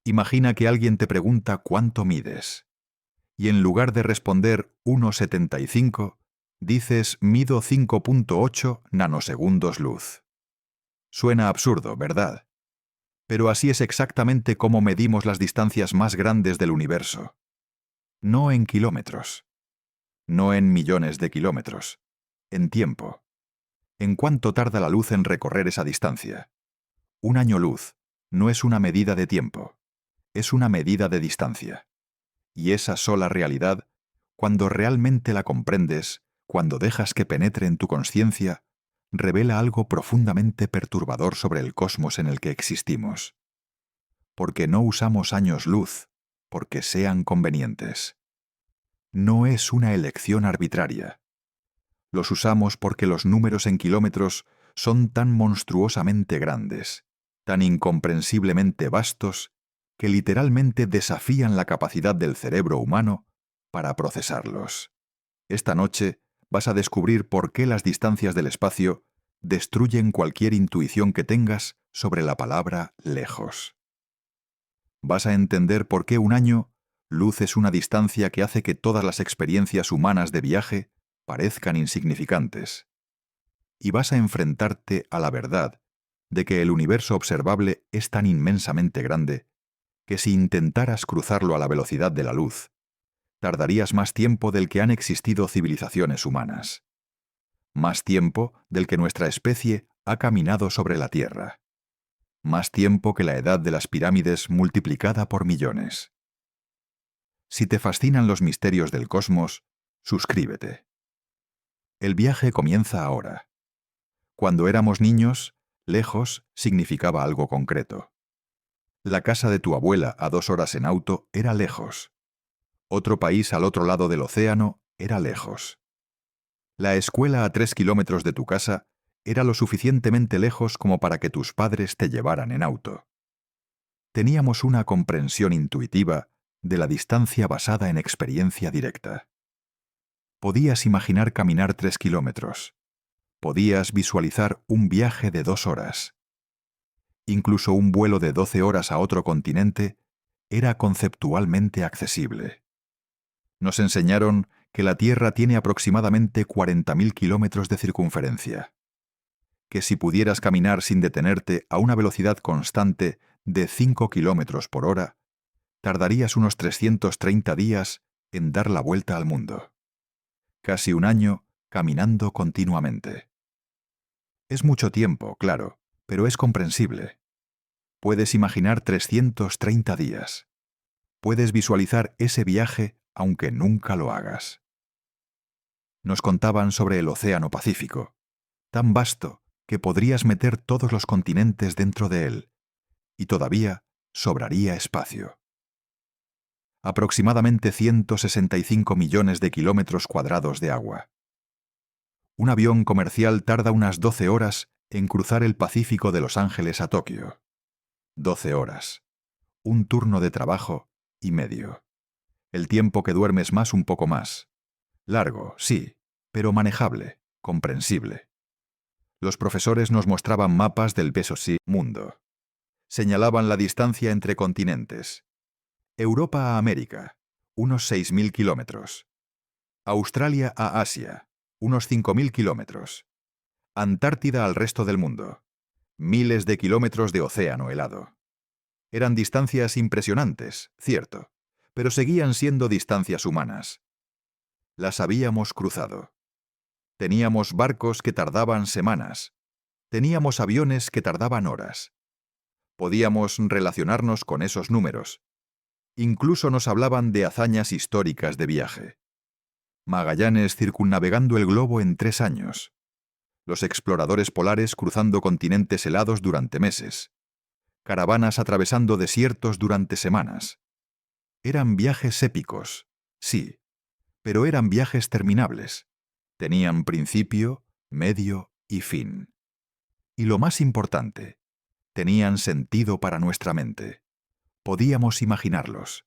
Imagina que alguien te pregunta cuánto mides, y en lugar de responder 1,75, dices mido 5,8 nanosegundos luz. Suena absurdo, ¿verdad? Pero así es exactamente como medimos las distancias más grandes del universo. No en kilómetros, no en millones de kilómetros, en tiempo. ¿En cuánto tarda la luz en recorrer esa distancia? Un año luz no es una medida de tiempo, es una medida de distancia. Y esa sola realidad, cuando realmente la comprendes, cuando dejas que penetre en tu conciencia, revela algo profundamente perturbador sobre el cosmos en el que existimos. Porque no usamos años luz, porque sean convenientes. No es una elección arbitraria. Los usamos porque los números en kilómetros son tan monstruosamente grandes, tan incomprensiblemente vastos, que literalmente desafían la capacidad del cerebro humano para procesarlos. Esta noche vas a descubrir por qué las distancias del espacio destruyen cualquier intuición que tengas sobre la palabra lejos. Vas a entender por qué un año, luz es una distancia que hace que todas las experiencias humanas de viaje parezcan insignificantes. Y vas a enfrentarte a la verdad de que el universo observable es tan inmensamente grande que si intentaras cruzarlo a la velocidad de la luz, tardarías más tiempo del que han existido civilizaciones humanas. Más tiempo del que nuestra especie ha caminado sobre la Tierra. Más tiempo que la edad de las pirámides multiplicada por millones. Si te fascinan los misterios del cosmos, suscríbete. El viaje comienza ahora. Cuando éramos niños, lejos significaba algo concreto. La casa de tu abuela a 2 horas en auto era lejos. Otro país al otro lado del océano era lejos. La escuela a 3 kilómetros de tu casa era lo suficientemente lejos como para que tus padres te llevaran en auto. Teníamos una comprensión intuitiva de la distancia basada en experiencia directa. Podías imaginar caminar 3 kilómetros. Podías visualizar un viaje de 2 horas. Incluso un vuelo de 12 horas a otro continente era conceptualmente accesible. Nos enseñaron que la Tierra tiene aproximadamente 40.000 kilómetros de circunferencia. Que si pudieras caminar sin detenerte a una velocidad constante de 5 kilómetros por hora, tardarías unos 330 días en dar la vuelta al mundo. Casi un año caminando continuamente. Es mucho tiempo, claro, pero es comprensible. Puedes imaginar 330 días. Puedes visualizar ese viaje aunque nunca lo hagas. Nos contaban sobre el Océano Pacífico, tan vasto que podrías meter todos los continentes dentro de él, y todavía sobraría espacio. Aproximadamente 165 millones de kilómetros cuadrados de agua. Un avión comercial tarda unas 12 horas en cruzar el Pacífico de Los Ángeles a Tokio. 12 horas. Un turno de trabajo y medio. El tiempo que duermes más un poco más. Largo, sí, pero manejable, comprensible. Los profesores nos mostraban mapas del peso sí mundo. Señalaban la distancia entre continentes. Europa a América, unos 6.000 kilómetros. Australia a Asia, unos 5.000 kilómetros. Antártida al resto del mundo. Miles de kilómetros de océano helado. Eran distancias impresionantes, cierto, pero seguían siendo distancias humanas. Las habíamos cruzado. Teníamos barcos que tardaban semanas. Teníamos aviones que tardaban horas. Podíamos relacionarnos con esos números. Incluso nos hablaban de hazañas históricas de viaje. Magallanes circunnavegando el globo en 3 años. Los exploradores polares cruzando continentes helados durante meses. Caravanas atravesando desiertos durante semanas. Eran viajes épicos, sí, pero eran viajes terminables. Tenían principio, medio y fin. Y lo más importante, tenían sentido para nuestra mente. Podíamos imaginarlos.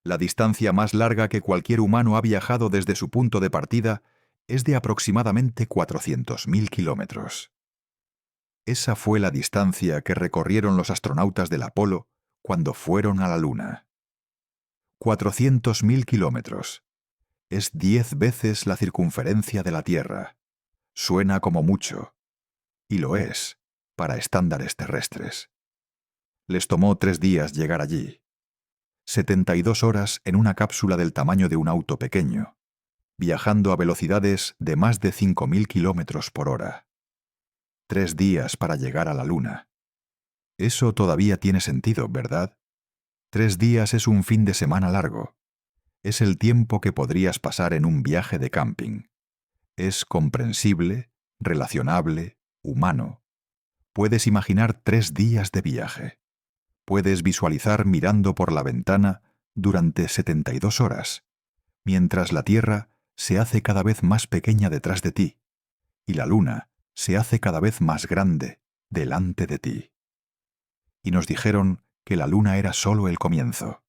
La distancia más larga que cualquier humano ha viajado desde su punto de partida es de aproximadamente 400.000 kilómetros. Esa fue la distancia que recorrieron los astronautas del Apolo cuando fueron a la Luna. 400.000 kilómetros. Es 10 veces la circunferencia de la Tierra. Suena como mucho. Y lo es, para estándares terrestres. Les tomó 3 días llegar allí. 72 horas en una cápsula del tamaño de un auto pequeño, viajando a velocidades de más de 5.000 kilómetros por hora. 3 días para llegar a la Luna. Eso todavía tiene sentido, ¿verdad? 3 días es un fin de semana largo. Es el tiempo que podrías pasar en un viaje de camping. Es comprensible, relacionable, humano. Puedes imaginar 3 días de viaje. Puedes visualizar mirando por la ventana durante 72 horas, mientras la Tierra se hace cada vez más pequeña detrás de ti y la Luna se hace cada vez más grande delante de ti. Y nos dijeron que la Luna era solo el comienzo,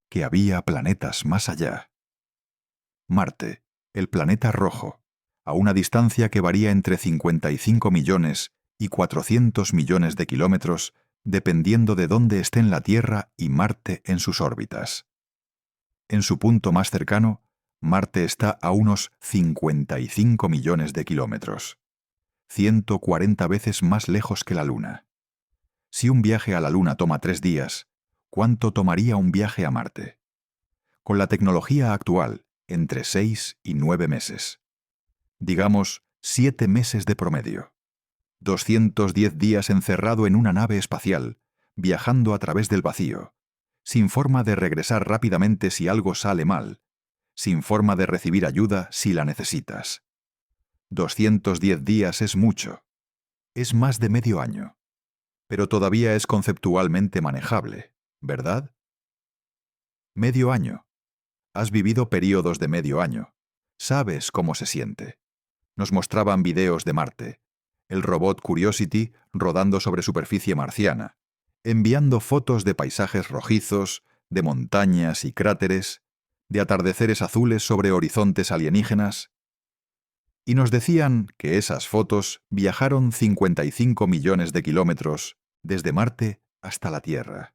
que había planetas más allá. Marte, el planeta rojo, a una distancia que varía entre 55 millones y 400 millones de kilómetros, dependiendo de dónde estén la Tierra y Marte en sus órbitas. En su punto más cercano, Marte está a unos 55 millones de kilómetros, 140 veces más lejos que la Luna. Si un viaje a la Luna toma 3 días, ¿cuánto tomaría un viaje a Marte? Con la tecnología actual, entre 6 y 9 meses. Digamos, 7 meses de promedio. 210 días encerrado en una nave espacial, viajando a través del vacío, sin forma de regresar rápidamente si algo sale mal, sin forma de recibir ayuda si la necesitas. 210 días es mucho. Es más de medio año. Pero todavía es conceptualmente manejable, ¿verdad? Medio año. Has vivido períodos de medio año. Sabes cómo se siente. Nos mostraban videos de Marte. El robot Curiosity rodando sobre superficie marciana, enviando fotos de paisajes rojizos, de montañas y cráteres, de atardeceres azules sobre horizontes alienígenas. Y nos decían que esas fotos viajaron 55 millones de kilómetros desde Marte hasta la Tierra,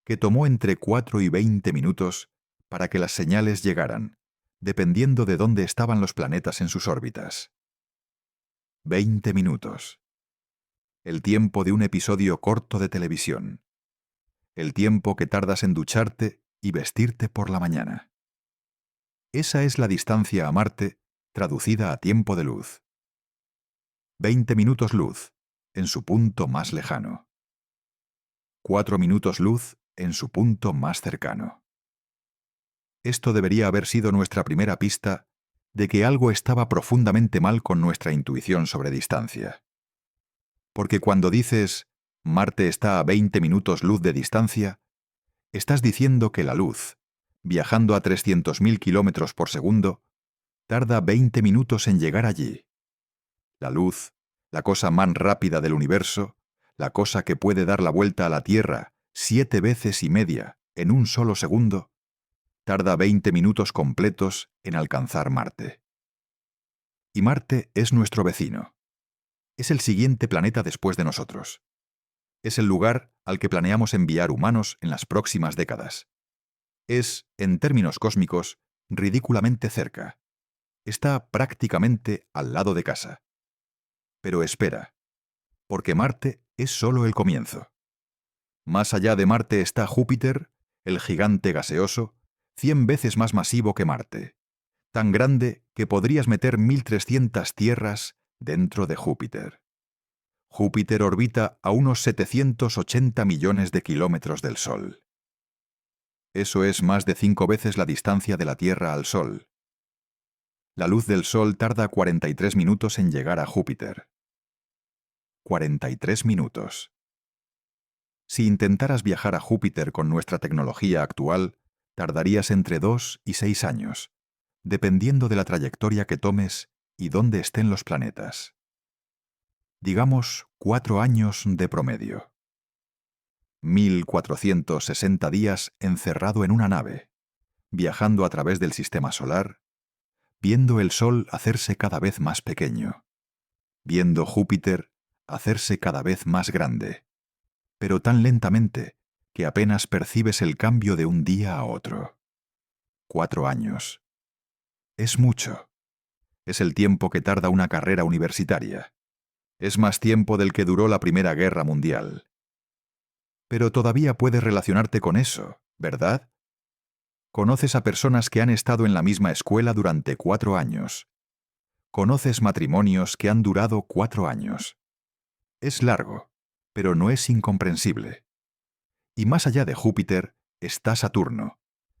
que tomó entre 4 y 20 minutos para que las señales llegaran, dependiendo de dónde estaban los planetas en sus órbitas. 20 minutos. El tiempo de un episodio corto de televisión. El tiempo que tardas en ducharte y vestirte por la mañana. Esa es la distancia a Marte traducida a tiempo de luz. 20 minutos luz, en su punto más lejano. 4 minutos luz, en su punto más cercano. Esto debería haber sido nuestra primera pista de que algo estaba profundamente mal con nuestra intuición sobre distancia. Porque cuando dices, Marte está a 20 minutos luz de distancia, estás diciendo que la luz, viajando a 300.000 kilómetros por segundo, tarda 20 minutos en llegar allí. La luz, la cosa más rápida del universo, la cosa que puede dar la vuelta a la Tierra 7 veces y media en un solo segundo, tarda 20 minutos completos en alcanzar Marte. Y Marte es nuestro vecino. Es el siguiente planeta después de nosotros. Es el lugar al que planeamos enviar humanos en las próximas décadas. Es, en términos cósmicos, ridículamente cerca. Está prácticamente al lado de casa. Pero espera, porque Marte es solo el comienzo. Más allá de Marte está Júpiter, el gigante gaseoso, 100 veces más masivo que Marte, tan grande que podrías meter 1.300 tierras dentro de Júpiter. Júpiter orbita a unos 780 millones de kilómetros del Sol. Eso es más de 5 veces la distancia de la Tierra al Sol. La luz del Sol tarda 43 minutos en llegar a Júpiter. 43 minutos. Si intentaras viajar a Júpiter con nuestra tecnología actual, tardarías entre 2 y 6 años, dependiendo de la trayectoria que tomes y dónde estén los planetas. Digamos 4 años de promedio. 1.460 días encerrado en una nave, viajando a través del sistema solar, viendo el Sol hacerse cada vez más pequeño, viendo Júpiter hacerse cada vez más grande, pero tan lentamente que apenas percibes el cambio de un día a otro. 4 años. Es mucho. Es el tiempo que tarda una carrera universitaria. Es más tiempo del que duró la Primera Guerra Mundial. Pero todavía puedes relacionarte con eso, ¿verdad? Conoces a personas que han estado en la misma escuela durante 4 años. Conoces matrimonios que han durado 4 años. Es largo, pero no es incomprensible. Y más allá de Júpiter está Saturno,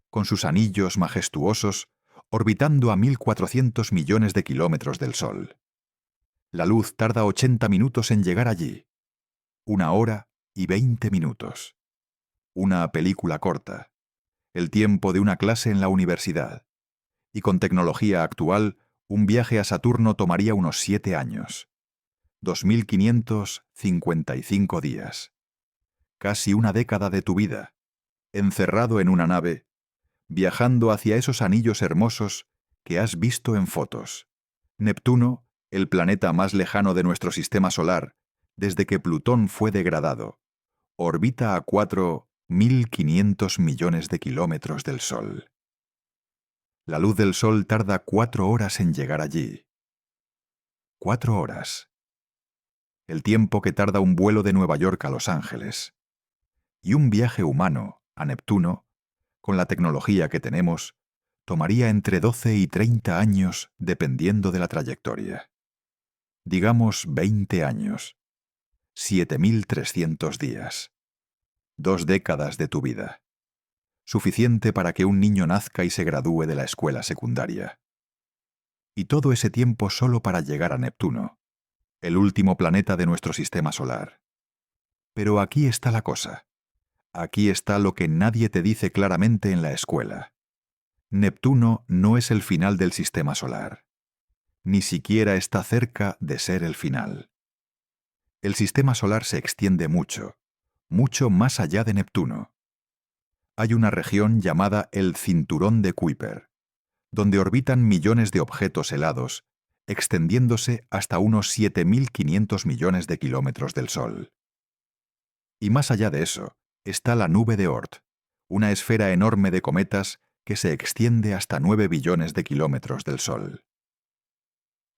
con sus anillos majestuosos, orbitando a 1.400 millones de kilómetros del Sol. La luz tarda 80 minutos en llegar allí. 1 hora y 20 minutos. Una película corta. El tiempo de una clase en la universidad. Y con tecnología actual, un viaje a Saturno tomaría unos 7 años. 2.555 días. Casi una década de tu vida, encerrado en una nave, viajando hacia esos anillos hermosos que has visto en fotos. Neptuno, el planeta más lejano de nuestro sistema solar, desde que Plutón fue degradado, orbita a 4.500 millones de kilómetros del Sol. La luz del Sol tarda 4 horas en llegar allí. 4 horas. El tiempo que tarda un vuelo de Nueva York a Los Ángeles. Y un viaje humano a Neptuno, con la tecnología que tenemos, tomaría entre 12 y 30 años dependiendo de la trayectoria. Digamos 20 años. 7.300 días. 2 décadas de tu vida. Suficiente para que un niño nazca y se gradúe de la escuela secundaria. Y todo ese tiempo solo para llegar a Neptuno, el último planeta de nuestro sistema solar. Pero aquí está la cosa. Aquí está lo que nadie te dice claramente en la escuela. Neptuno no es el final del sistema solar. Ni siquiera está cerca de ser el final. El sistema solar se extiende mucho, mucho más allá de Neptuno. Hay una región llamada el Cinturón de Kuiper, donde orbitan millones de objetos helados, extendiéndose hasta unos 7.500 millones de kilómetros del Sol. Y más allá de eso, está la nube de Oort, una esfera enorme de cometas que se extiende hasta 9 billones de kilómetros del Sol.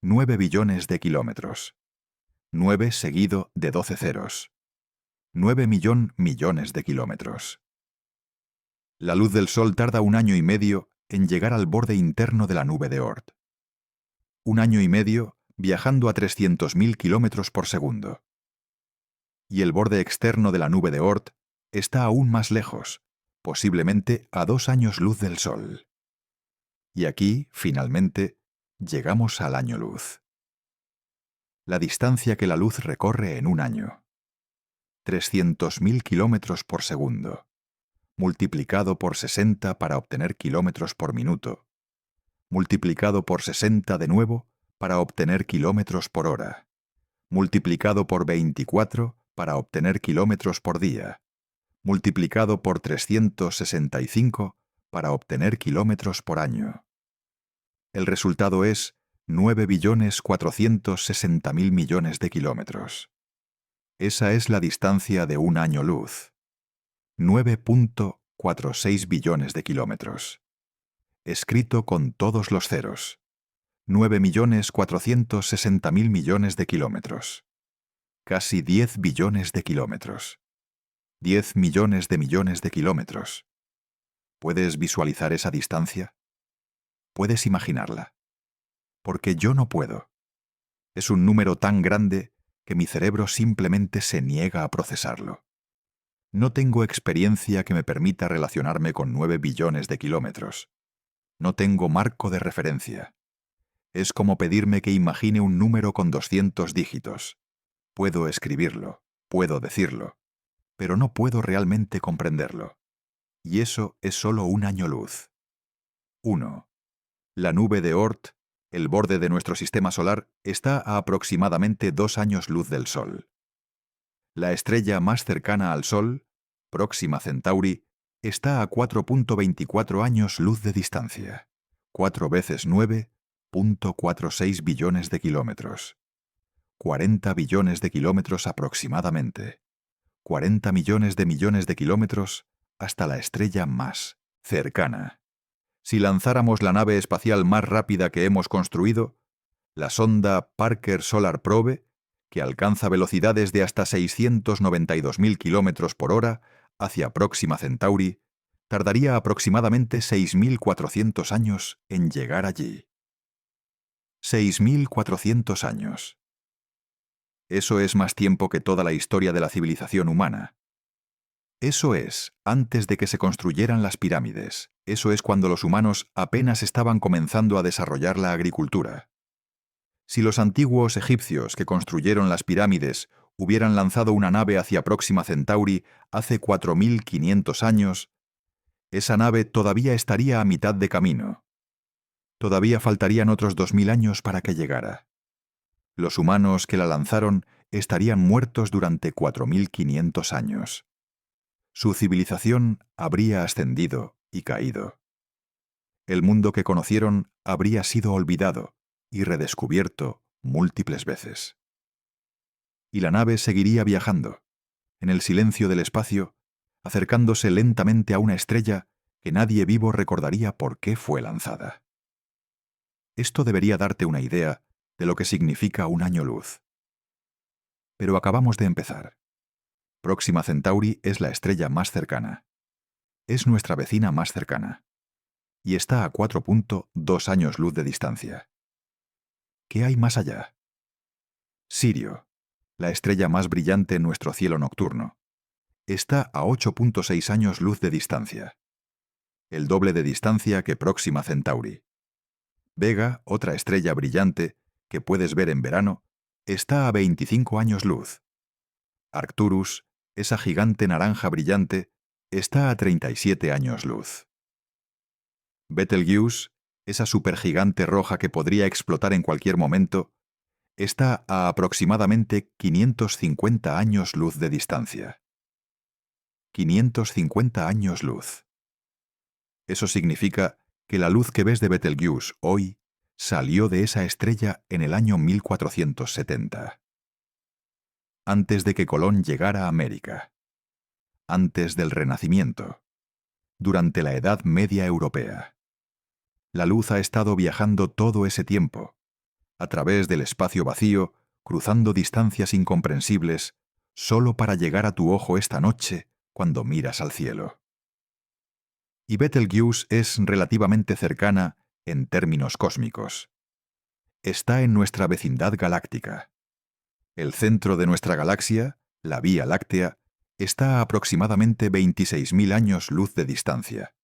9 billones de kilómetros. 9 seguido de 12 ceros. 9.000.000 millones de kilómetros. La luz del Sol tarda 1 año y medio en llegar al borde interno de la nube de Oort. 1 año y medio viajando a 300.000 kilómetros por segundo. Y el borde externo de la nube de Oort está aún más lejos, posiblemente a 2 años luz del Sol. Y aquí, finalmente, llegamos al año luz. La distancia que la luz recorre en 1 año. 300.000 kilómetros por segundo, multiplicado por 60 para obtener kilómetros por minuto, multiplicado por 60 de nuevo para obtener kilómetros por hora, multiplicado por 24 para obtener kilómetros por día, multiplicado por 365 para obtener kilómetros por año. El resultado es 9.460.000 millones de kilómetros. Esa es la distancia de 1 año luz. 9.46 billones de kilómetros. Escrito con todos los ceros. 9.460.000 millones de kilómetros. Casi 10 billones de kilómetros. 10 millones de kilómetros. ¿Puedes visualizar esa distancia? ¿Puedes imaginarla? Porque yo no puedo. Es un número tan grande que mi cerebro simplemente se niega a procesarlo. No tengo experiencia que me permita relacionarme con 9 billones de kilómetros. No tengo marco de referencia. Es como pedirme que imagine un número con 200 dígitos. Puedo escribirlo, puedo decirlo, pero no puedo realmente comprenderlo. Y eso es solo 1 año luz. 1. La nube de Oort, el borde de nuestro sistema solar, está a aproximadamente 2 años luz del Sol. La estrella más cercana al Sol, Próxima Centauri, está a 4.24 años luz de distancia. 4 veces 9.46 billones de kilómetros. 40 billones de kilómetros aproximadamente. 40 millones de kilómetros, hasta la estrella más cercana. Si lanzáramos la nave espacial más rápida que hemos construido, la sonda Parker Solar Probe, que alcanza velocidades de hasta 692.000 kilómetros por hora hacia Próxima Centauri, tardaría aproximadamente 6.400 años en llegar allí. 6.400 años. Eso es más tiempo que toda la historia de la civilización humana. Eso es antes de que se construyeran las pirámides. Eso es cuando los humanos apenas estaban comenzando a desarrollar la agricultura. Si los antiguos egipcios que construyeron las pirámides hubieran lanzado una nave hacia Próxima Centauri hace 4.500 años, esa nave todavía estaría a mitad de camino. Todavía faltarían otros 2.000 años para que llegara. Los humanos que la lanzaron estarían muertos durante 4.500 años. Su civilización habría ascendido y caído. El mundo que conocieron habría sido olvidado y redescubierto múltiples veces. Y la nave seguiría viajando, en el silencio del espacio, acercándose lentamente a una estrella que nadie vivo recordaría por qué fue lanzada. Esto debería darte una idea de lo que significa un año luz. Pero acabamos de empezar. Próxima Centauri es la estrella más cercana. Es nuestra vecina más cercana. Y está a 4.2 años luz de distancia. ¿Qué hay más allá? Sirio, la estrella más brillante en nuestro cielo nocturno, está a 8.6 años luz de distancia. El doble de distancia que Próxima Centauri. Vega, otra estrella brillante que puedes ver en verano, está a 25 años luz. Arcturus, esa gigante naranja brillante, está a 37 años luz. Betelgeuse, esa supergigante roja que podría explotar en cualquier momento, está a aproximadamente 550 años luz de distancia. 550 años luz. Eso significa que la luz que ves de Betelgeuse hoy salió de esa estrella en el año 1470. Antes de que Colón llegara a América. Antes del Renacimiento. Durante la Edad Media Europea. La luz ha estado viajando todo ese tiempo, a través del espacio vacío, cruzando distancias incomprensibles, solo para llegar a tu ojo esta noche cuando miras al cielo. Y Betelgeuse es relativamente cercana en términos cósmicos. Está en nuestra vecindad galáctica. El centro de nuestra galaxia, la Vía Láctea, está a aproximadamente 26.000 años luz de distancia.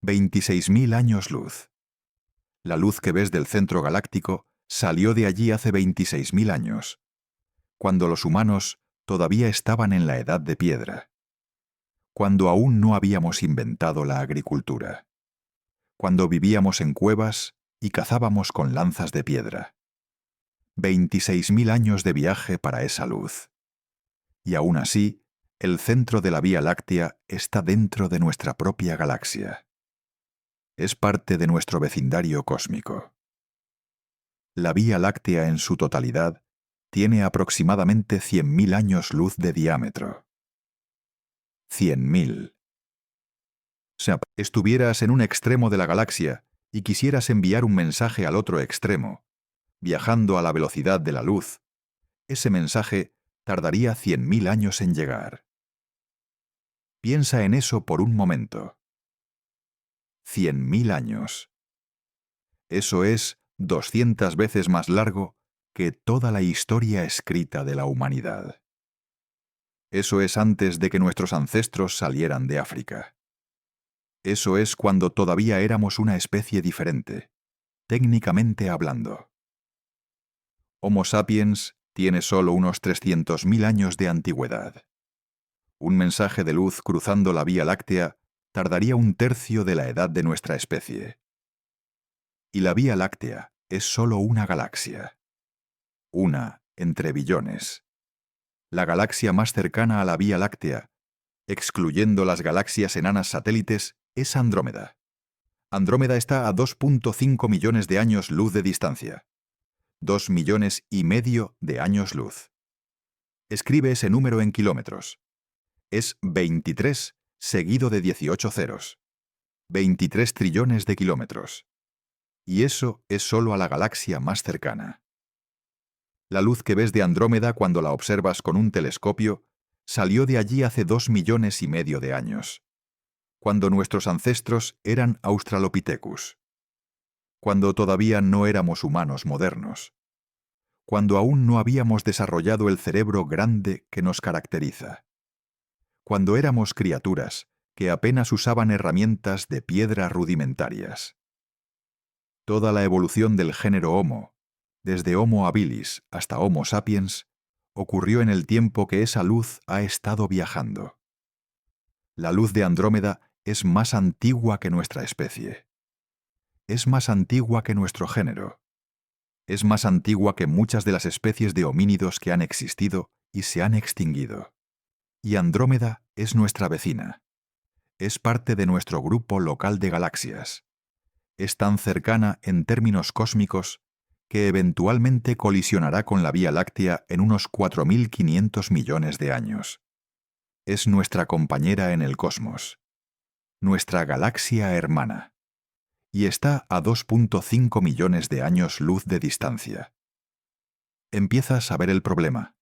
26.000 años luz. La luz que ves del centro galáctico salió de allí hace 26.000 años, cuando los humanos todavía estaban en la edad de piedra, cuando aún no habíamos inventado la agricultura, cuando vivíamos en cuevas y cazábamos con lanzas de piedra. 26.000 años de viaje para esa luz. Y aún así, el centro de la Vía Láctea está dentro de nuestra propia galaxia. Es parte de nuestro vecindario cósmico. La Vía Láctea en su totalidad tiene aproximadamente 100.000 años luz de diámetro. 100.000. Si estuvieras en un extremo de la galaxia y quisieras enviar un mensaje al otro extremo, viajando a la velocidad de la luz, ese mensaje tardaría 100.000 años en llegar. Piensa en eso por un momento. 100.000 años. Eso es 200 veces más largo que toda la historia escrita de la humanidad. Eso es antes de que nuestros ancestros salieran de África. Eso es cuando todavía éramos una especie diferente, técnicamente hablando. Homo sapiens tiene solo unos 300.000 años de antigüedad. Un mensaje de luz cruzando la Vía Láctea tardaría un tercio de la edad de nuestra especie. Y la Vía Láctea es solo una galaxia. Una entre billones. La galaxia más cercana a la Vía Láctea, excluyendo las galaxias enanas satélites, es Andrómeda. Andrómeda está a 2.5 millones de años luz de distancia. 2,5 millones de años luz. Escribe ese número en kilómetros. es 23 seguido de 18 ceros. 23 trillones de kilómetros. Y eso es solo a la galaxia más cercana. La luz que ves de Andrómeda cuando la observas con un telescopio salió de allí hace 2,5 millones de años, cuando nuestros ancestros eran Australopithecus, cuando todavía no éramos humanos modernos, cuando aún no habíamos desarrollado el cerebro grande que nos caracteriza, cuando éramos criaturas que apenas usaban herramientas de piedra rudimentarias. Toda la evolución del género Homo, desde Homo habilis hasta Homo sapiens, ocurrió en el tiempo que esa luz ha estado viajando. La luz de Andrómeda es más antigua que nuestra especie. Es más antigua que nuestro género. Es más antigua que muchas de las especies de homínidos que han existido y se han extinguido. Y Andrómeda es nuestra vecina. Es parte de nuestro grupo local de galaxias. Es tan cercana en términos cósmicos que eventualmente colisionará con la Vía Láctea en unos 4.500 millones de años. Es nuestra compañera en el cosmos, nuestra galaxia hermana, y está a 2,5 millones de años luz de distancia. Empiezas a ver el problema.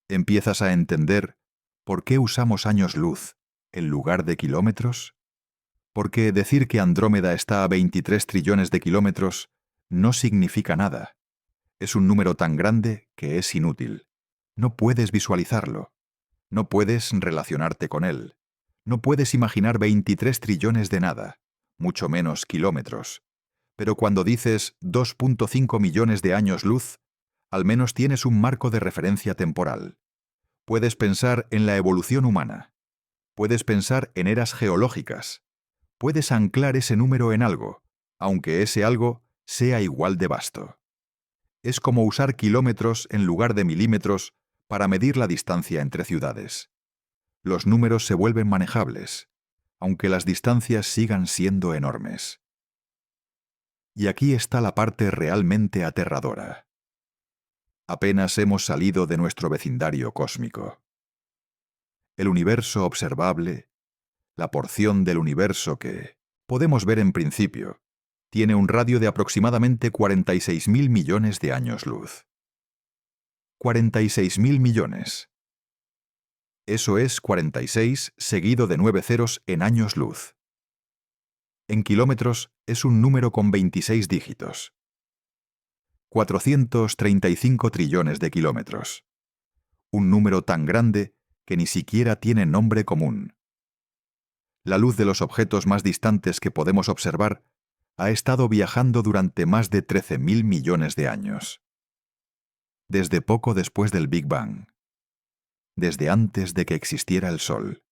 Empiezas a entender por qué usamos años luz en lugar de kilómetros. Porque decir que Andrómeda está a 23 trillones de kilómetros no significa nada. Es un número tan grande que es inútil. No puedes visualizarlo. No puedes relacionarte con él. No puedes imaginar 23 trillones de nada, mucho menos kilómetros. Pero cuando dices 2,5 millones de años luz, al menos tienes un marco de referencia temporal. Puedes pensar en la evolución humana. Puedes pensar en eras geológicas. Puedes anclar ese número en algo, aunque ese algo sea igual de vasto. Es como usar kilómetros en lugar de milímetros para medir la distancia entre ciudades. Los números se vuelven manejables, aunque las distancias sigan siendo enormes. Y aquí está la parte realmente aterradora. Apenas hemos salido de nuestro vecindario cósmico. El universo observable, la porción del universo que podemos ver en principio, tiene un radio de aproximadamente 46.000 millones de años luz. 46.000 millones. Eso es 46 seguido de 9 ceros en años luz. En kilómetros es un número con 26 dígitos. 435 trillones de kilómetros. Un número tan grande que ni siquiera tiene nombre común. La luz de los objetos más distantes que podemos observar ha estado viajando durante más de 13.000 millones de años. Desde poco después del Big Bang. Desde antes de que existiera el Sol.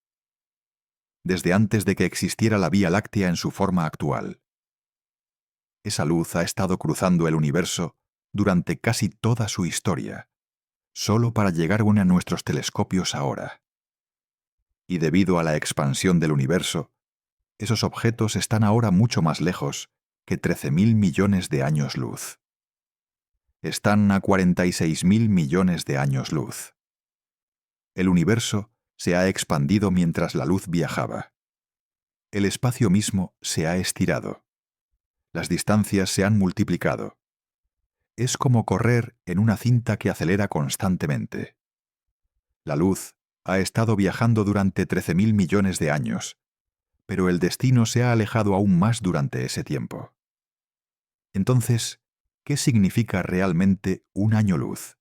Desde antes de que existiera la Vía Láctea en su forma actual. Esa luz ha estado cruzando el universo durante casi toda su historia, solo para llegar aún a nuestros telescopios ahora. Y debido a la expansión del universo, esos objetos están ahora mucho más lejos que 13.000 millones de años luz. Están a 46.000 millones de años luz. El universo se ha expandido mientras la luz viajaba. El espacio mismo se ha estirado. Las distancias se han multiplicado. Es como correr en una cinta que acelera constantemente. La luz ha estado viajando durante 13.000 millones de años, pero el destino se ha alejado aún más durante ese tiempo. Entonces, ¿qué significa realmente un año luz?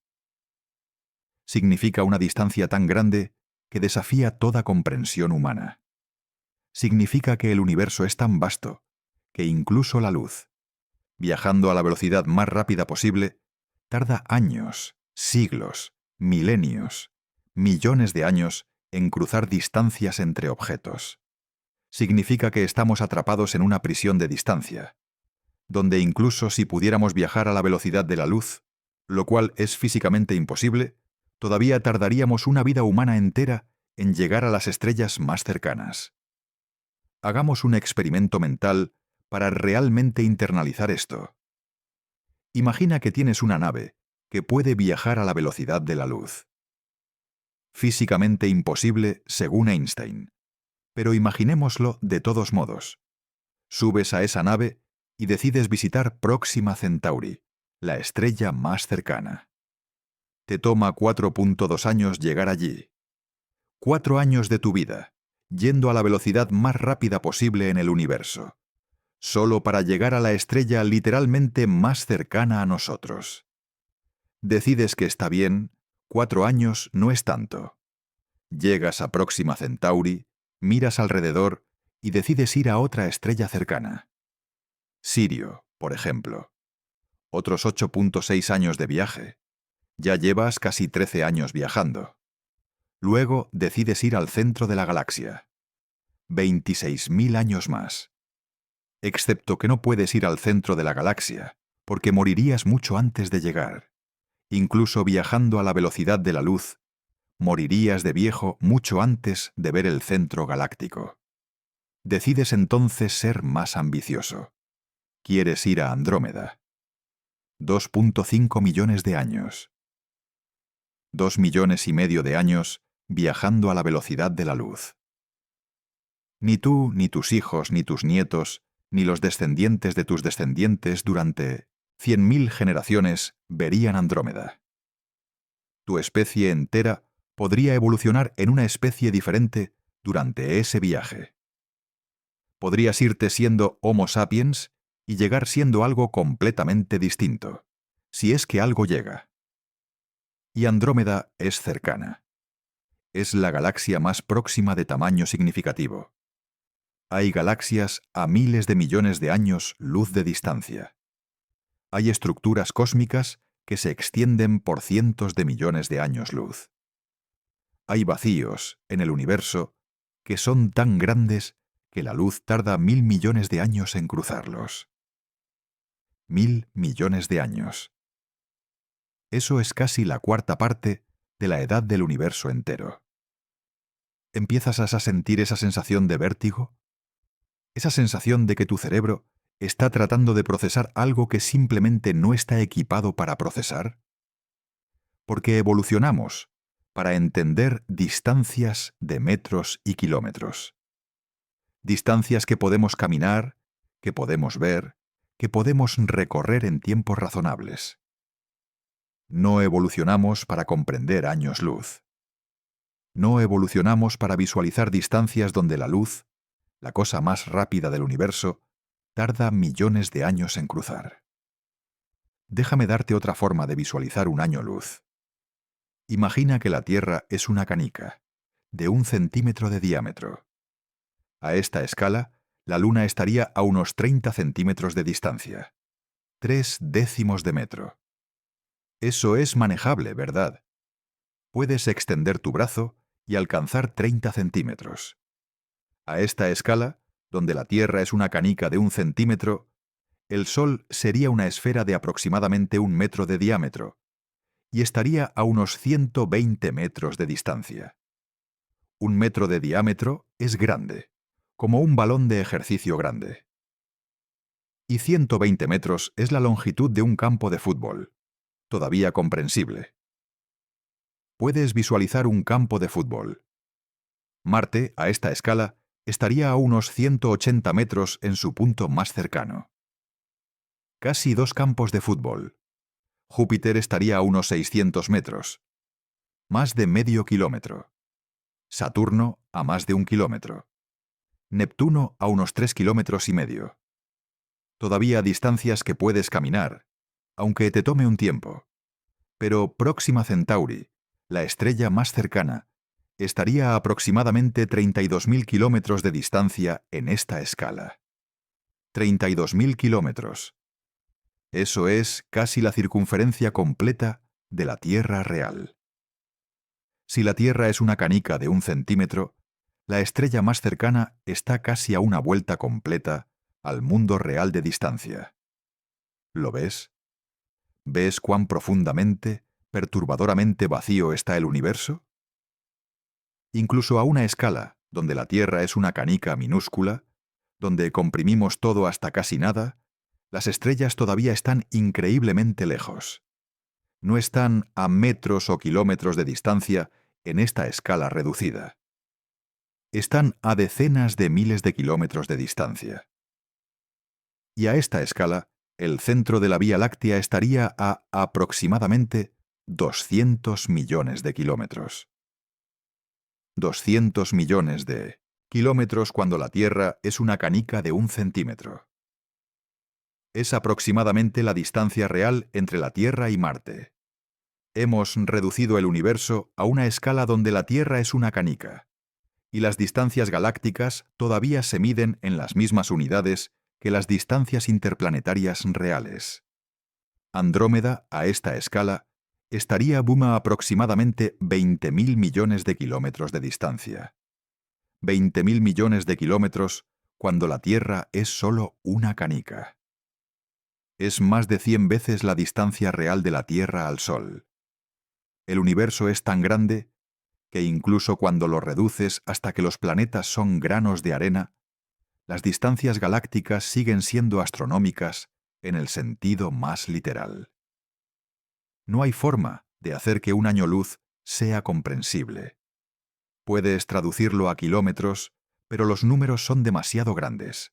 Significa una distancia tan grande que desafía toda comprensión humana. Significa que el universo es tan vasto que incluso la luz, viajando a la velocidad más rápida posible, tarda años, siglos, milenios, millones de años en cruzar distancias entre objetos. Significa que estamos atrapados en una prisión de distancia, donde incluso si pudiéramos viajar a la velocidad de la luz, lo cual es físicamente imposible, todavía tardaríamos una vida humana entera en llegar a las estrellas más cercanas. Hagamos un experimento mental para realmente internalizar esto. Imagina que tienes una nave que puede viajar a la velocidad de la luz. Físicamente imposible según Einstein. Pero imaginémoslo de todos modos. Subes a esa nave y decides visitar Próxima Centauri, la estrella más cercana. Te toma 4,2 años llegar allí. 4 años de tu vida, yendo a la velocidad más rápida posible en el universo, solo para llegar a la estrella literalmente más cercana a nosotros. Decides que está bien, 4 años no es tanto. Llegas a Próxima Centauri, miras alrededor y decides ir a otra estrella cercana. Sirio, por ejemplo. Otros 8,6 años de viaje. Ya llevas casi 13 años viajando. Luego decides ir al centro de la galaxia. 26.000 años más. Excepto que no puedes ir al centro de la galaxia, porque morirías mucho antes de llegar. Incluso viajando a la velocidad de la luz, morirías de viejo mucho antes de ver el centro galáctico. Decides entonces ser más ambicioso. Quieres ir a Andrómeda. 2,5 millones de años. 2,5 millones de años viajando a la velocidad de la luz. Ni tú, ni tus hijos, ni tus nietos, ni los descendientes de tus descendientes durante 100.000 generaciones verían Andrómeda. Tu especie entera podría evolucionar en una especie diferente durante ese viaje. Podrías irte siendo Homo sapiens y llegar siendo algo completamente distinto, si es que algo llega. Y Andrómeda es cercana. Es la galaxia más próxima de tamaño significativo. Hay galaxias a miles de millones de años luz de distancia. Hay estructuras cósmicas que se extienden por cientos de millones de años luz. Hay vacíos en el universo que son tan grandes que la luz tarda 1.000 millones de años en cruzarlos. 1.000 millones de años. Eso es casi la cuarta parte de la edad del universo entero. ¿Empiezas a sentir esa sensación de vértigo? Esa sensación de que tu cerebro está tratando de procesar algo que simplemente no está equipado para procesar. Porque evolucionamos para entender distancias de metros y kilómetros. Distancias que podemos caminar, que podemos ver, que podemos recorrer en tiempos razonables. No evolucionamos para comprender años luz. No evolucionamos para visualizar distancias donde la luz, la cosa más rápida del universo, tarda millones de años en cruzar. Déjame darte otra forma de visualizar un año luz. Imagina que la Tierra es una canica, de 1 centímetro de diámetro. A esta escala, la Luna estaría a unos 30 centímetros de distancia. 0,3 de metro. Eso es manejable, ¿verdad? Puedes extender tu brazo y alcanzar 30 centímetros. A esta escala, donde la Tierra es una canica de 1 centímetro, el Sol sería una esfera de aproximadamente 1 metro de diámetro y estaría a unos 120 metros de distancia. 1 metro de diámetro es grande, como un balón de ejercicio grande. Y 120 metros es la longitud de un campo de fútbol, todavía comprensible. Puedes visualizar un campo de fútbol. Marte, a esta escala, estaría a unos 180 metros en su punto más cercano. Casi 2 campos de fútbol. Júpiter estaría a unos 600 metros. Más de medio kilómetro. Saturno a más de 1 kilómetro. Neptuno a unos 3,5 kilómetros. Todavía distancias que puedes caminar, aunque te tome un tiempo. Pero Próxima Centauri, la estrella más cercana, estaría a aproximadamente 32.000 kilómetros de distancia en esta escala. 32.000 kilómetros. Eso es casi la circunferencia completa de la Tierra real. Si la Tierra es una canica de 1 centímetro, la estrella más cercana está casi a una vuelta completa al mundo real de distancia. ¿Lo ves? ¿Ves cuán profundamente, perturbadoramente vacío está el universo? Incluso a una escala, donde la Tierra es una canica minúscula, donde comprimimos todo hasta casi nada, las estrellas todavía están increíblemente lejos. No están a metros o kilómetros de distancia en esta escala reducida. Están a decenas de miles de kilómetros de distancia. Y a esta escala, el centro de la Vía Láctea estaría a aproximadamente 200 millones de kilómetros. 200 millones de kilómetros cuando la Tierra es una canica de 1 centímetro. Es aproximadamente la distancia real entre la Tierra y Marte. Hemos reducido el universo a una escala donde la Tierra es una canica, y las distancias galácticas todavía se miden en las mismas unidades que las distancias interplanetarias reales. Andrómeda, a esta escala, estaría a aproximadamente 20.000 millones de kilómetros de distancia. 20.000 millones de kilómetros cuando la Tierra es solo una canica. Es más de 100 veces la distancia real de la Tierra al Sol. El universo es tan grande que incluso cuando lo reduces hasta que los planetas son granos de arena, las distancias galácticas siguen siendo astronómicas en el sentido más literal. No hay forma de hacer que un año luz sea comprensible. Puedes traducirlo a kilómetros, pero los números son demasiado grandes.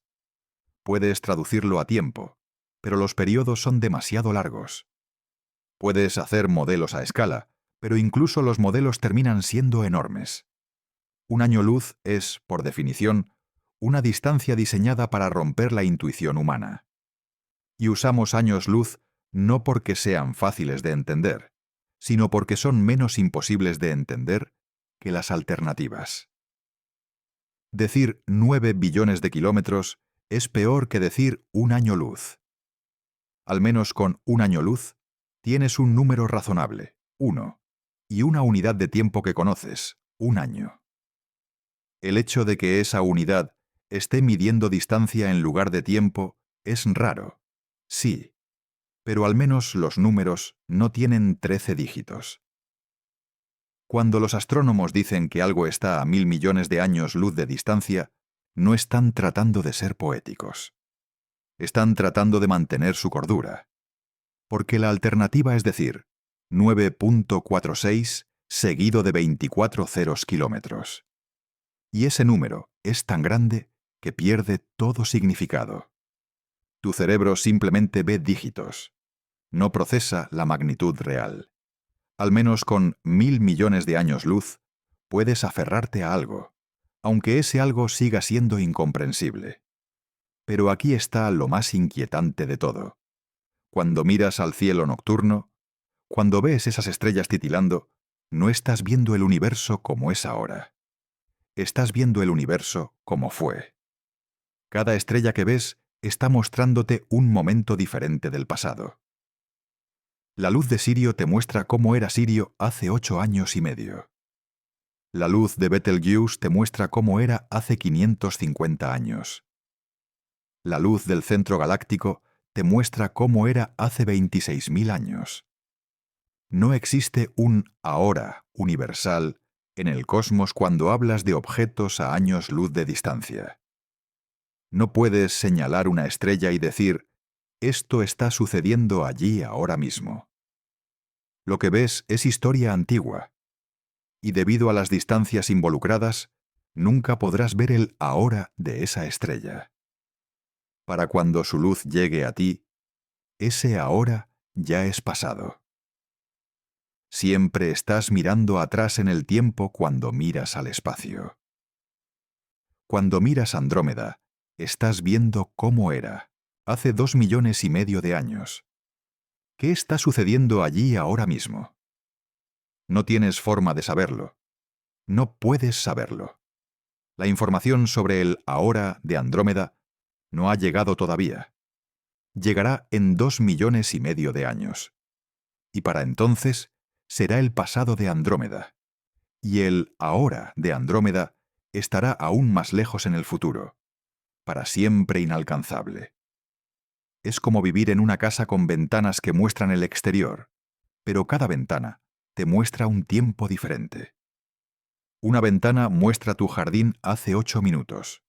Puedes traducirlo a tiempo, pero los periodos son demasiado largos. Puedes hacer modelos a escala, pero incluso los modelos terminan siendo enormes. Un año luz es, por definición, una distancia diseñada para romper la intuición humana. Y usamos años luz no porque sean fáciles de entender, sino porque son menos imposibles de entender que las alternativas. Decir 9 billones de kilómetros es peor que decir un año luz. Al menos con un año luz, tienes un número razonable, 1, y una unidad de tiempo que conoces, un año. El hecho de que esa unidad esté midiendo distancia en lugar de tiempo es raro, sí, pero al menos los números no tienen 13 dígitos. Cuando los astrónomos dicen que algo está a 1.000 millones de años luz de distancia, no están tratando de ser poéticos. Están tratando de mantener su cordura. Porque la alternativa es decir, 9.46 seguido de 24 ceros kilómetros. Y ese número es tan grande que pierde todo significado. Tu cerebro simplemente ve dígitos. No procesa la magnitud real. Al menos con 1.000 millones de años luz, puedes aferrarte a algo, aunque ese algo siga siendo incomprensible. Pero aquí está lo más inquietante de todo. Cuando miras al cielo nocturno, cuando ves esas estrellas titilando, no estás viendo el universo como es ahora. Estás viendo el universo como fue. Cada estrella que ves está mostrándote un momento diferente del pasado. La luz de Sirio te muestra cómo era Sirio hace 8 años y medio. La luz de Betelgeuse te muestra cómo era hace 550 años. La luz del centro galáctico te muestra cómo era hace 26.000 años. No existe un ahora universal en el cosmos cuando hablas de objetos a años luz de distancia. No puedes señalar una estrella y decir, esto está sucediendo allí ahora mismo. Lo que ves es historia antigua, y debido a las distancias involucradas, nunca podrás ver el ahora de esa estrella. Para cuando su luz llegue a ti, ese ahora ya es pasado. Siempre estás mirando atrás en el tiempo cuando miras al espacio. Cuando miras Andrómeda, estás viendo cómo era, hace 2,5 millones de años. ¿Qué está sucediendo allí ahora mismo? No tienes forma de saberlo. No puedes saberlo. La información sobre el ahora de Andrómeda no ha llegado todavía. Llegará en 2,5 millones de años. Y para entonces será el pasado de Andrómeda. Y el ahora de Andrómeda estará aún más lejos en el futuro, para siempre inalcanzable. Es como vivir en una casa con ventanas que muestran el exterior, pero cada ventana te muestra un tiempo diferente. Una ventana muestra tu jardín hace 8 minutos.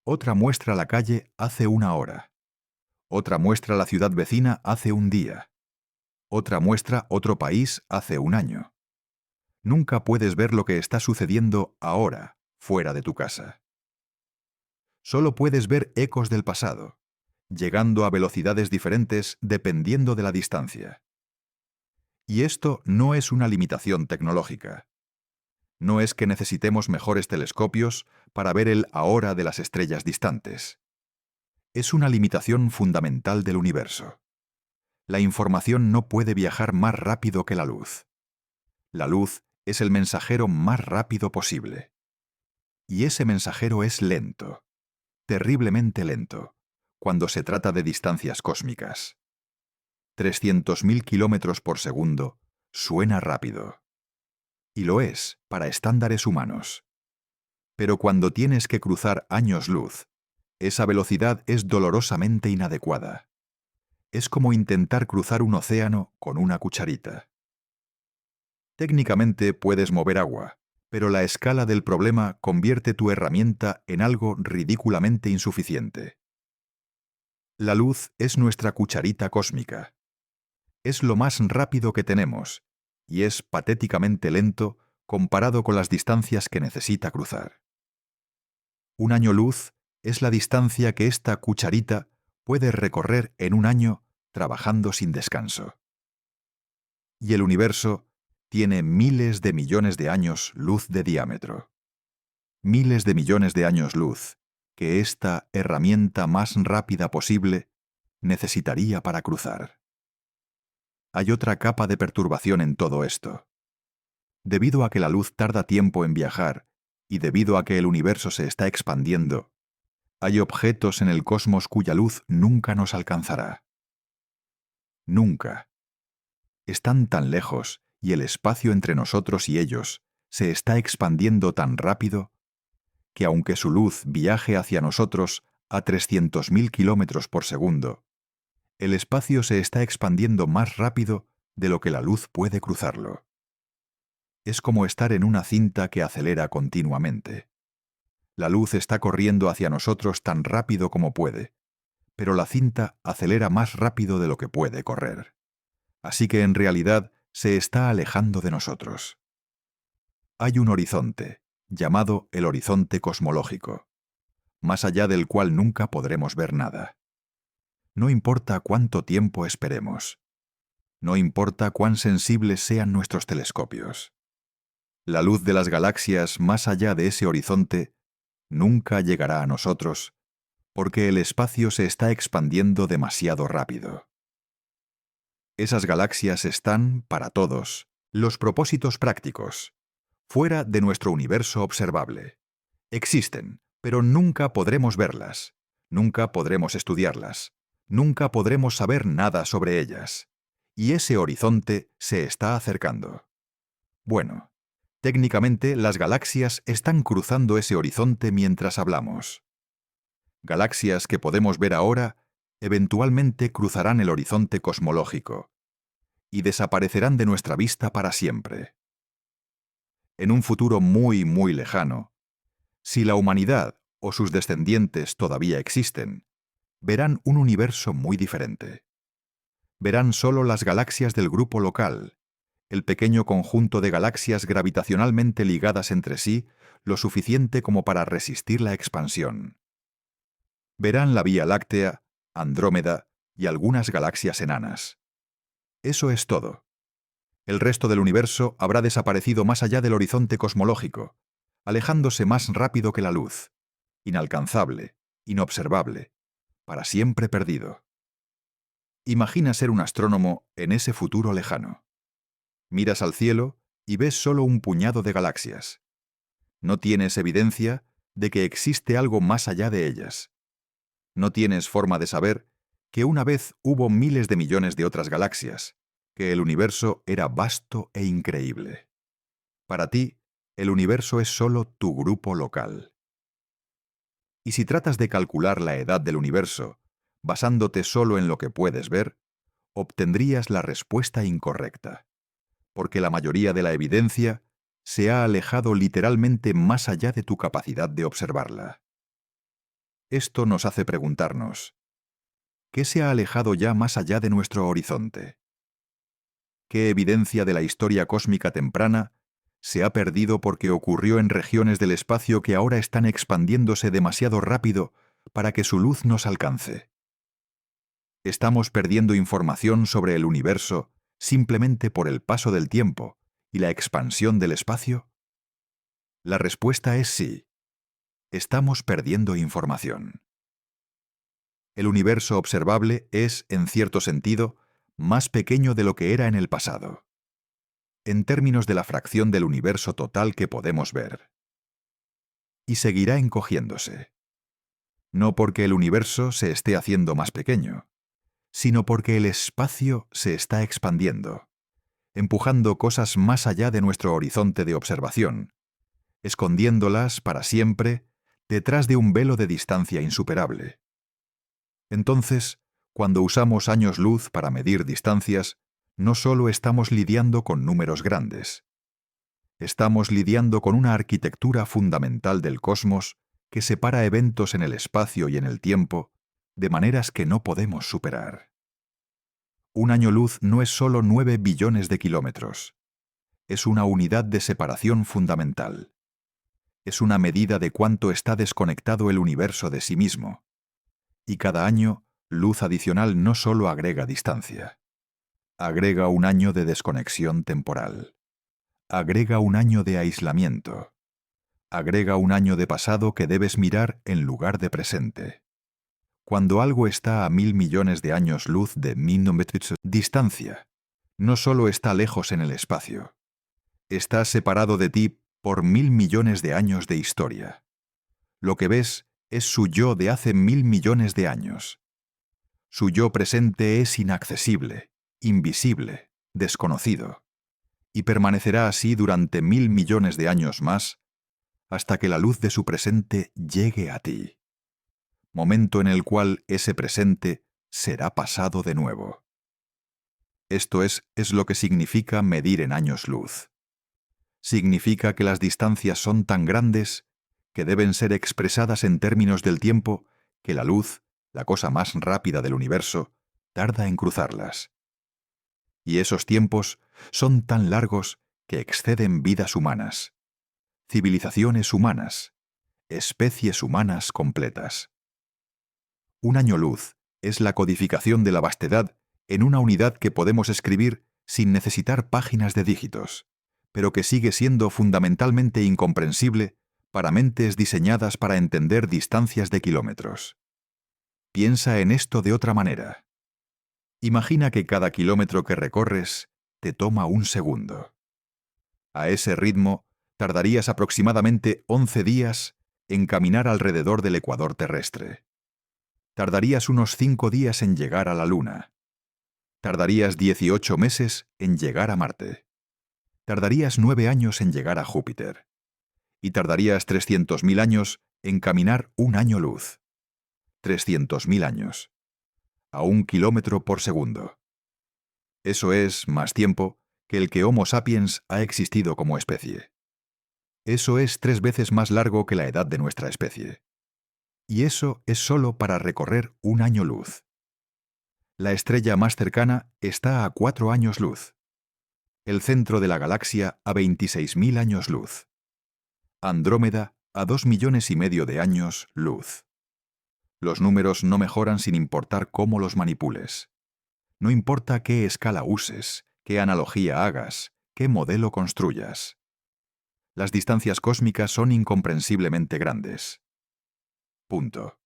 Otra muestra la calle hace 1 hora. Otra muestra la ciudad vecina hace 1 día. Otra muestra otro país hace 1 año. Nunca puedes ver lo que está sucediendo ahora, fuera de tu casa. Solo puedes ver ecos del pasado, llegando a velocidades diferentes dependiendo de la distancia. Y esto no es una limitación tecnológica. No es que necesitemos mejores telescopios para ver el ahora de las estrellas distantes. Es una limitación fundamental del universo. La información no puede viajar más rápido que la luz. La luz es el mensajero más rápido posible. Y ese mensajero es lento, terriblemente lento, cuando se trata de distancias cósmicas. 300.000 kilómetros por segundo suena rápido. Y lo es para estándares humanos. Pero cuando tienes que cruzar años luz, esa velocidad es dolorosamente inadecuada. Es como intentar cruzar un océano con una cucharita. Técnicamente puedes mover agua, pero la escala del problema convierte tu herramienta en algo ridículamente insuficiente. La luz es nuestra cucharita cósmica. Es lo más rápido que tenemos, y es patéticamente lento comparado con las distancias que necesita cruzar. Un año luz es la distancia que esta cucharita puede recorrer en un año trabajando sin descanso. Y el universo tiene miles de millones de años luz de diámetro. Miles de millones de años luz que esta herramienta más rápida posible necesitaría para cruzar. Hay otra capa de perturbación en todo esto. Debido a que la luz tarda tiempo en viajar y debido a que el universo se está expandiendo, hay objetos en el cosmos cuya luz nunca nos alcanzará. Nunca. Están tan lejos y el espacio entre nosotros y ellos se está expandiendo tan rápido que aunque su luz viaje hacia nosotros a 300.000 kilómetros por segundo, el espacio se está expandiendo más rápido de lo que la luz puede cruzarlo. Es como estar en una cinta que acelera continuamente. La luz está corriendo hacia nosotros tan rápido como puede, pero la cinta acelera más rápido de lo que puede correr. Así que en realidad se está alejando de nosotros. Hay un horizonte, llamado el horizonte cosmológico, más allá del cual nunca podremos ver nada. No importa cuánto tiempo esperemos. No importa cuán sensibles sean nuestros telescopios. La luz de las galaxias más allá de ese horizonte nunca llegará a nosotros, porque el espacio se está expandiendo demasiado rápido. Esas galaxias están, para todos, los propósitos prácticos, fuera de nuestro universo observable. Existen, pero nunca podremos verlas, nunca podremos estudiarlas, nunca podremos saber nada sobre ellas. Y ese horizonte se está acercando. Bueno, técnicamente las galaxias están cruzando ese horizonte mientras hablamos. Galaxias que podemos ver ahora eventualmente cruzarán el horizonte cosmológico y desaparecerán de nuestra vista para siempre. En un futuro muy, muy lejano, si la humanidad o sus descendientes todavía existen, verán un universo muy diferente. Verán solo las galaxias del grupo local, el pequeño conjunto de galaxias gravitacionalmente ligadas entre sí lo suficiente como para resistir la expansión. Verán la Vía Láctea, Andrómeda y algunas galaxias enanas. Eso es todo. El resto del universo habrá desaparecido más allá del horizonte cosmológico, alejándose más rápido que la luz, inalcanzable, inobservable, para siempre perdido. Imagina ser un astrónomo en ese futuro lejano. Miras al cielo y ves solo un puñado de galaxias. No tienes evidencia de que existe algo más allá de ellas. No tienes forma de saber que una vez hubo miles de millones de otras galaxias, que el universo era vasto e increíble. Para ti, el universo es solo tu grupo local. Y si tratas de calcular la edad del universo, basándote solo en lo que puedes ver, obtendrías la respuesta incorrecta, porque la mayoría de la evidencia se ha alejado literalmente más allá de tu capacidad de observarla. Esto nos hace preguntarnos, ¿qué se ha alejado ya más allá de nuestro horizonte? ¿Qué evidencia de la historia cósmica temprana Se ha perdido porque ocurrió en regiones del espacio que ahora están expandiéndose demasiado rápido para que su luz nos alcance. ¿Estamos perdiendo información sobre el universo simplemente por el paso del tiempo y la expansión del espacio? La respuesta es sí. Estamos perdiendo información. El universo observable es, en cierto sentido, más pequeño de lo que era en el pasado, en términos de la fracción del universo total que podemos ver. Y seguirá encogiéndose. No porque el universo se esté haciendo más pequeño, sino porque el espacio se está expandiendo, empujando cosas más allá de nuestro horizonte de observación, escondiéndolas para siempre detrás de un velo de distancia insuperable. Entonces, cuando usamos años luz para medir distancias, no solo estamos lidiando con números grandes. Estamos lidiando con una arquitectura fundamental del cosmos que separa eventos en el espacio y en el tiempo de maneras que no podemos superar. Un año luz no es solo 9 billones de kilómetros. Es una unidad de separación fundamental. Es una medida de cuánto está desconectado el universo de sí mismo. Y cada año, luz adicional no solo agrega distancia. Agrega un año de desconexión temporal. Agrega un año de aislamiento. Agrega un año de pasado que debes mirar en lugar de presente. Cuando algo está a 1.000 millones de años luz de distancia, no solo está lejos en el espacio, está separado de ti por 1.000 millones de años de historia. Lo que ves es su yo de hace 1.000 millones de años. Su yo presente es inaccesible, invisible, desconocido, y permanecerá así durante 1.000 millones de años más, hasta que la luz de su presente llegue a ti, momento en el cual ese presente será pasado de nuevo. Esto es lo que significa medir en años luz. Significa que las distancias son tan grandes que deben ser expresadas en términos del tiempo que la luz, la cosa más rápida del universo, tarda en cruzarlas. Y esos tiempos son tan largos que exceden vidas humanas, civilizaciones humanas, especies humanas completas. Un año luz es la codificación de la vastedad en una unidad que podemos escribir sin necesitar páginas de dígitos, pero que sigue siendo fundamentalmente incomprensible para mentes diseñadas para entender distancias de kilómetros. Piensa en esto de otra manera. Imagina que cada kilómetro que recorres te toma un segundo. A ese ritmo, tardarías aproximadamente 11 días en caminar alrededor del ecuador terrestre. Tardarías unos 5 días en llegar a la Luna. Tardarías 18 meses en llegar a Marte. Tardarías 9 años en llegar a Júpiter. Y tardarías 300.000 años en caminar un año luz. 300.000 años. A 1 kilómetro por segundo. Eso es más tiempo que el que Homo sapiens ha existido como especie. Eso es 3 veces más largo que la edad de nuestra especie. Y eso es solo para recorrer un año luz. La estrella más cercana está a 4 años luz. El centro de la galaxia a 26.000 años luz. Andrómeda a 2,5 millones de años luz. Los números no mejoran sin importar cómo los manipules. No importa qué escala uses, qué analogía hagas, qué modelo construyas. Las distancias cósmicas son incomprensiblemente grandes. Punto.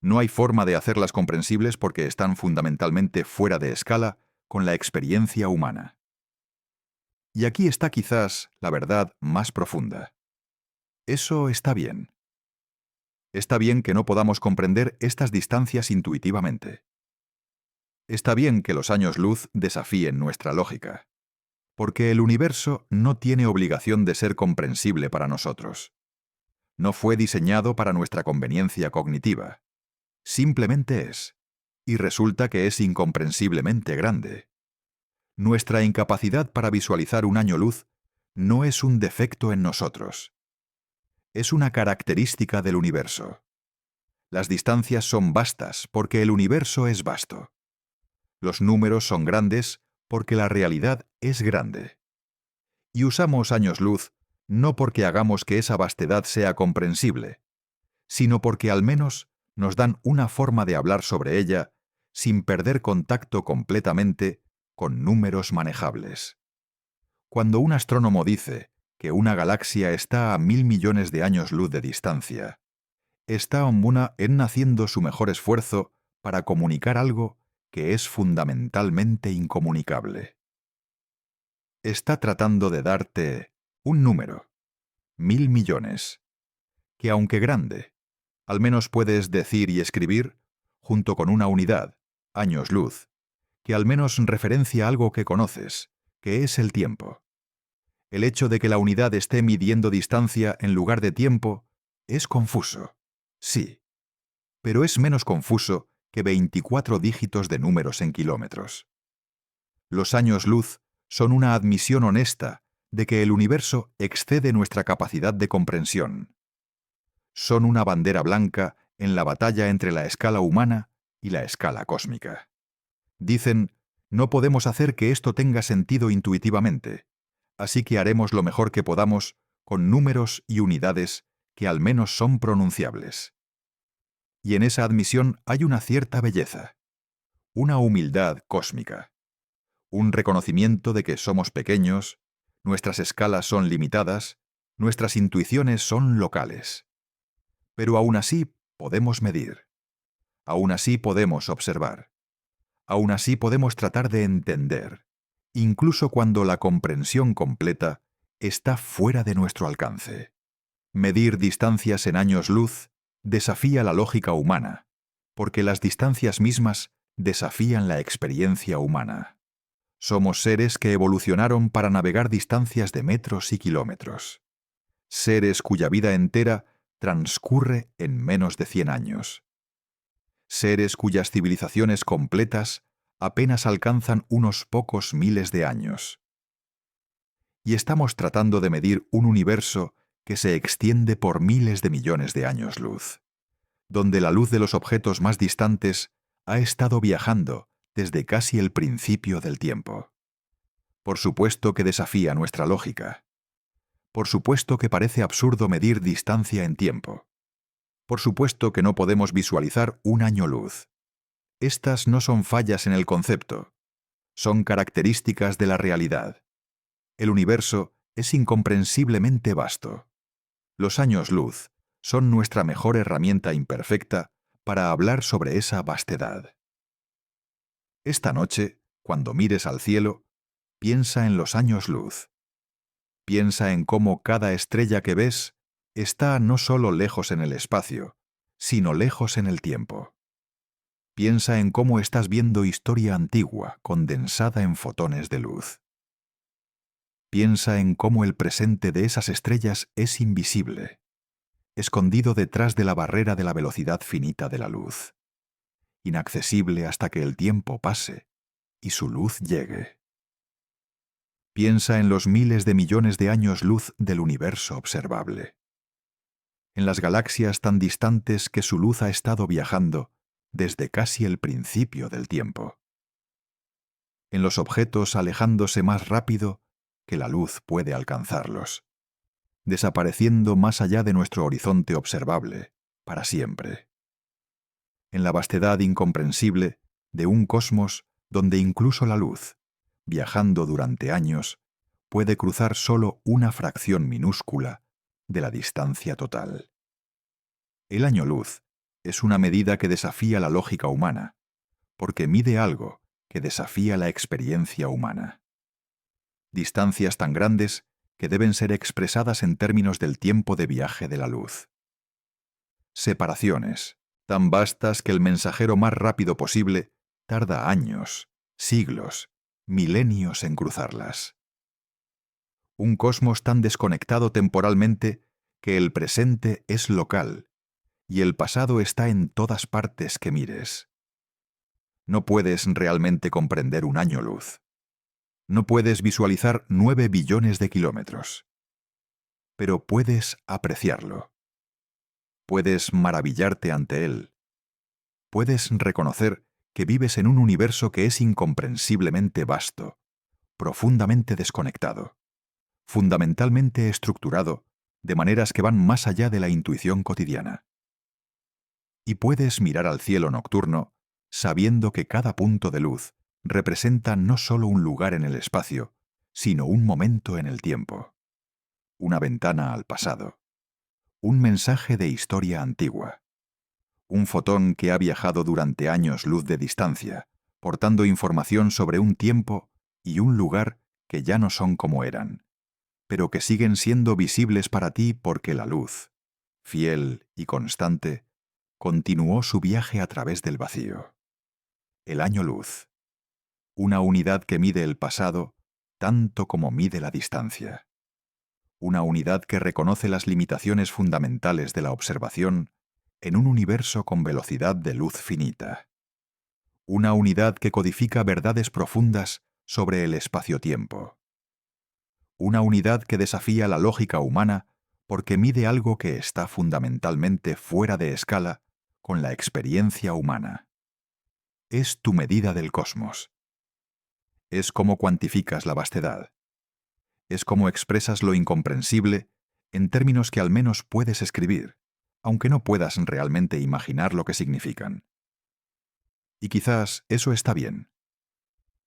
No hay forma de hacerlas comprensibles porque están fundamentalmente fuera de escala con la experiencia humana. Y aquí está quizás la verdad más profunda. Eso está bien. Está bien que no podamos comprender estas distancias intuitivamente. Está bien que los años luz desafíen nuestra lógica, porque el universo no tiene obligación de ser comprensible para nosotros. No fue diseñado para nuestra conveniencia cognitiva. Simplemente es, y resulta que es incomprensiblemente grande. Nuestra incapacidad para visualizar un año luz no es un defecto en nosotros. Es una característica del universo. Las distancias son vastas porque el universo es vasto. Los números son grandes porque la realidad es grande. Y usamos años luz no porque hagamos que esa vastedad sea comprensible, sino porque al menos nos dan una forma de hablar sobre ella sin perder contacto completamente con números manejables. Cuando un astrónomo dice que una galaxia está a 1.000 millones de años luz de distancia, está en haciendo su mejor esfuerzo para comunicar algo que es fundamentalmente incomunicable. Está tratando de darte un número, 1.000 millones, que aunque grande, al menos puedes decir y escribir, junto con una unidad, años luz, que al menos referencia algo que conoces, que es el tiempo. El hecho de que la unidad esté midiendo distancia en lugar de tiempo es confuso, sí, pero es menos confuso que 24 dígitos de números en kilómetros. Los años luz son una admisión honesta de que el universo excede nuestra capacidad de comprensión. Son una bandera blanca en la batalla entre la escala humana y la escala cósmica. Dicen, no podemos hacer que esto tenga sentido intuitivamente, así que haremos lo mejor que podamos con números y unidades que al menos son pronunciables. Y en esa admisión hay una cierta belleza, una humildad cósmica, un reconocimiento de que somos pequeños, nuestras escalas son limitadas, nuestras intuiciones son locales. Pero aún así podemos medir, aún así podemos observar, aún así podemos tratar de entender, incluso cuando la comprensión completa está fuera de nuestro alcance. Medir distancias en años luz desafía la lógica humana, porque las distancias mismas desafían la experiencia humana. Somos seres que evolucionaron para navegar distancias de metros y kilómetros. Seres cuya vida entera transcurre en menos de 100 años. Seres cuyas civilizaciones completas apenas alcanzan unos pocos miles de años. Y estamos tratando de medir un universo que se extiende por miles de millones de años luz, donde la luz de los objetos más distantes ha estado viajando desde casi el principio del tiempo. Por supuesto que desafía nuestra lógica. Por supuesto que parece absurdo medir distancia en tiempo. Por supuesto que no podemos visualizar un año luz. Estas no son fallas en el concepto, son características de la realidad. El universo es incomprensiblemente vasto. Los años luz son nuestra mejor herramienta imperfecta para hablar sobre esa vastedad. Esta noche, cuando mires al cielo, piensa en los años luz. Piensa en cómo cada estrella que ves está no solo lejos en el espacio, sino lejos en el tiempo. Piensa en cómo estás viendo historia antigua condensada en fotones de luz. Piensa en cómo el presente de esas estrellas es invisible, escondido detrás de la barrera de la velocidad finita de la luz, inaccesible hasta que el tiempo pase y su luz llegue. Piensa en los miles de millones de años luz del universo observable, en las galaxias tan distantes que su luz ha estado viajando desde casi el principio del tiempo, en los objetos alejándose más rápido que la luz puede alcanzarlos, desapareciendo más allá de nuestro horizonte observable, para siempre, en la vastedad incomprensible de un cosmos donde incluso la luz, viajando durante años, puede cruzar solo una fracción minúscula de la distancia total. El año luz es una medida que desafía la lógica humana, porque mide algo que desafía la experiencia humana. Distancias tan grandes que deben ser expresadas en términos del tiempo de viaje de la luz. Separaciones, tan vastas que el mensajero más rápido posible tarda años, siglos, milenios en cruzarlas. Un cosmos tan desconectado temporalmente que el presente es local y el pasado está en todas partes que mires. No puedes realmente comprender un año luz. No puedes visualizar 9 billones de kilómetros. Pero puedes apreciarlo. Puedes maravillarte ante él. Puedes reconocer que vives en un universo que es incomprensiblemente vasto, profundamente desconectado, fundamentalmente estructurado, de maneras que van más allá de la intuición cotidiana. Y puedes mirar al cielo nocturno sabiendo que cada punto de luz representa no solo un lugar en el espacio, sino un momento en el tiempo, una ventana al pasado, un mensaje de historia antigua, un fotón que ha viajado durante años luz de distancia, portando información sobre un tiempo y un lugar que ya no son como eran, pero que siguen siendo visibles para ti porque la luz, fiel y constante, continuó su viaje a través del vacío. El año luz, una unidad que mide el pasado tanto como mide la distancia. Una unidad que reconoce las limitaciones fundamentales de la observación en un universo con velocidad de luz finita. Una unidad que codifica verdades profundas sobre el espacio-tiempo. Una unidad que desafía la lógica humana porque mide algo que está fundamentalmente fuera de escala con la experiencia humana. Es tu medida del cosmos. Es cómo cuantificas la vastedad. Es cómo expresas lo incomprensible en términos que al menos puedes escribir, aunque no puedas realmente imaginar lo que significan. Y quizás eso está bien.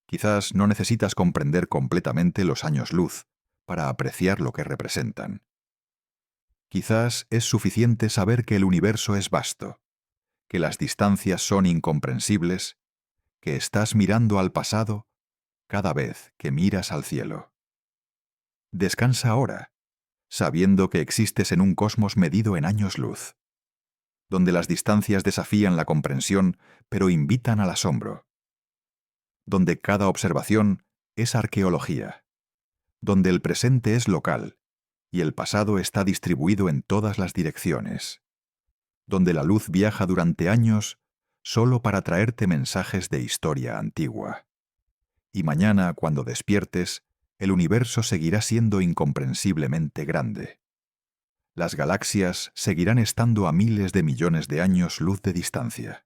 Quizás no necesitas comprender completamente los años luz para apreciar lo que representan. Quizás es suficiente saber que el universo es vasto, que las distancias son incomprensibles, que estás mirando al pasado cada vez que miras al cielo. Descansa ahora, sabiendo que existes en un cosmos medido en años luz, donde las distancias desafían la comprensión pero invitan al asombro, donde cada observación es arqueología, donde el presente es local y el pasado está distribuido en todas las direcciones, donde la luz viaja durante años solo para traerte mensajes de historia antigua. Y mañana, cuando despiertes, el universo seguirá siendo incomprensiblemente grande. Las galaxias seguirán estando a miles de millones de años luz de distancia.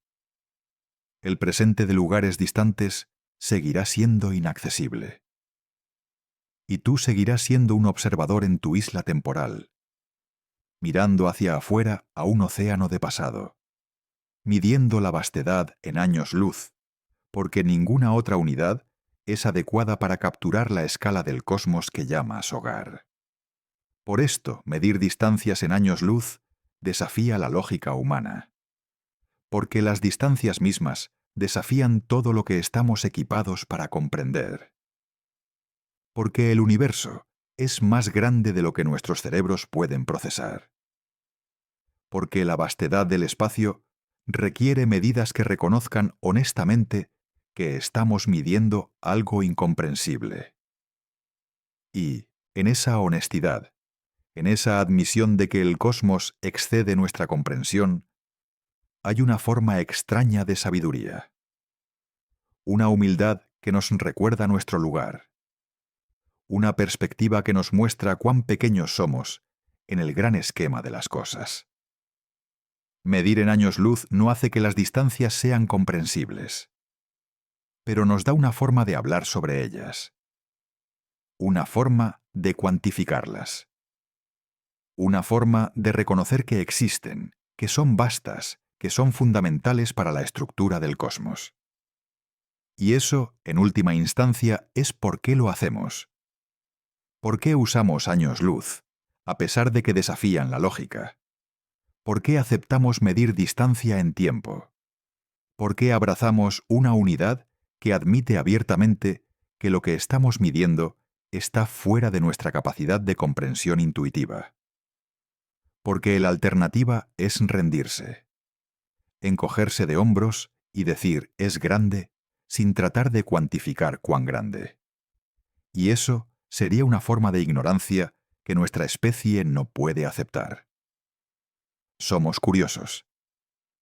El presente de lugares distantes seguirá siendo inaccesible. Y tú seguirás siendo un observador en tu isla temporal, mirando hacia afuera a un océano de pasado, midiendo la vastedad en años luz, porque ninguna otra unidad es adecuada para capturar la escala del cosmos que llamas hogar. Por esto, medir distancias en años luz desafía la lógica humana, porque las distancias mismas desafían todo lo que estamos equipados para comprender. Porque el universo es más grande de lo que nuestros cerebros pueden procesar. Porque la vastedad del espacio requiere medidas que reconozcan honestamente que estamos midiendo algo incomprensible. Y, en esa honestidad, en esa admisión de que el cosmos excede nuestra comprensión, hay una forma extraña de sabiduría. Una humildad que nos recuerda nuestro lugar. Una perspectiva que nos muestra cuán pequeños somos en el gran esquema de las cosas. Medir en años luz no hace que las distancias sean comprensibles, pero nos da una forma de hablar sobre ellas. Una forma de cuantificarlas. Una forma de reconocer que existen, que son vastas, que son fundamentales para la estructura del cosmos. Y eso, en última instancia, es por qué lo hacemos. ¿Por qué usamos años luz, a pesar de que desafían la lógica? ¿Por qué aceptamos medir distancia en tiempo? ¿Por qué abrazamos una unidad que admite abiertamente que lo que estamos midiendo está fuera de nuestra capacidad de comprensión intuitiva? Porque la alternativa es rendirse, encogerse de hombros y decir es grande sin tratar de cuantificar cuán grande. Y eso sería una forma de ignorancia que nuestra especie no puede aceptar. Somos curiosos.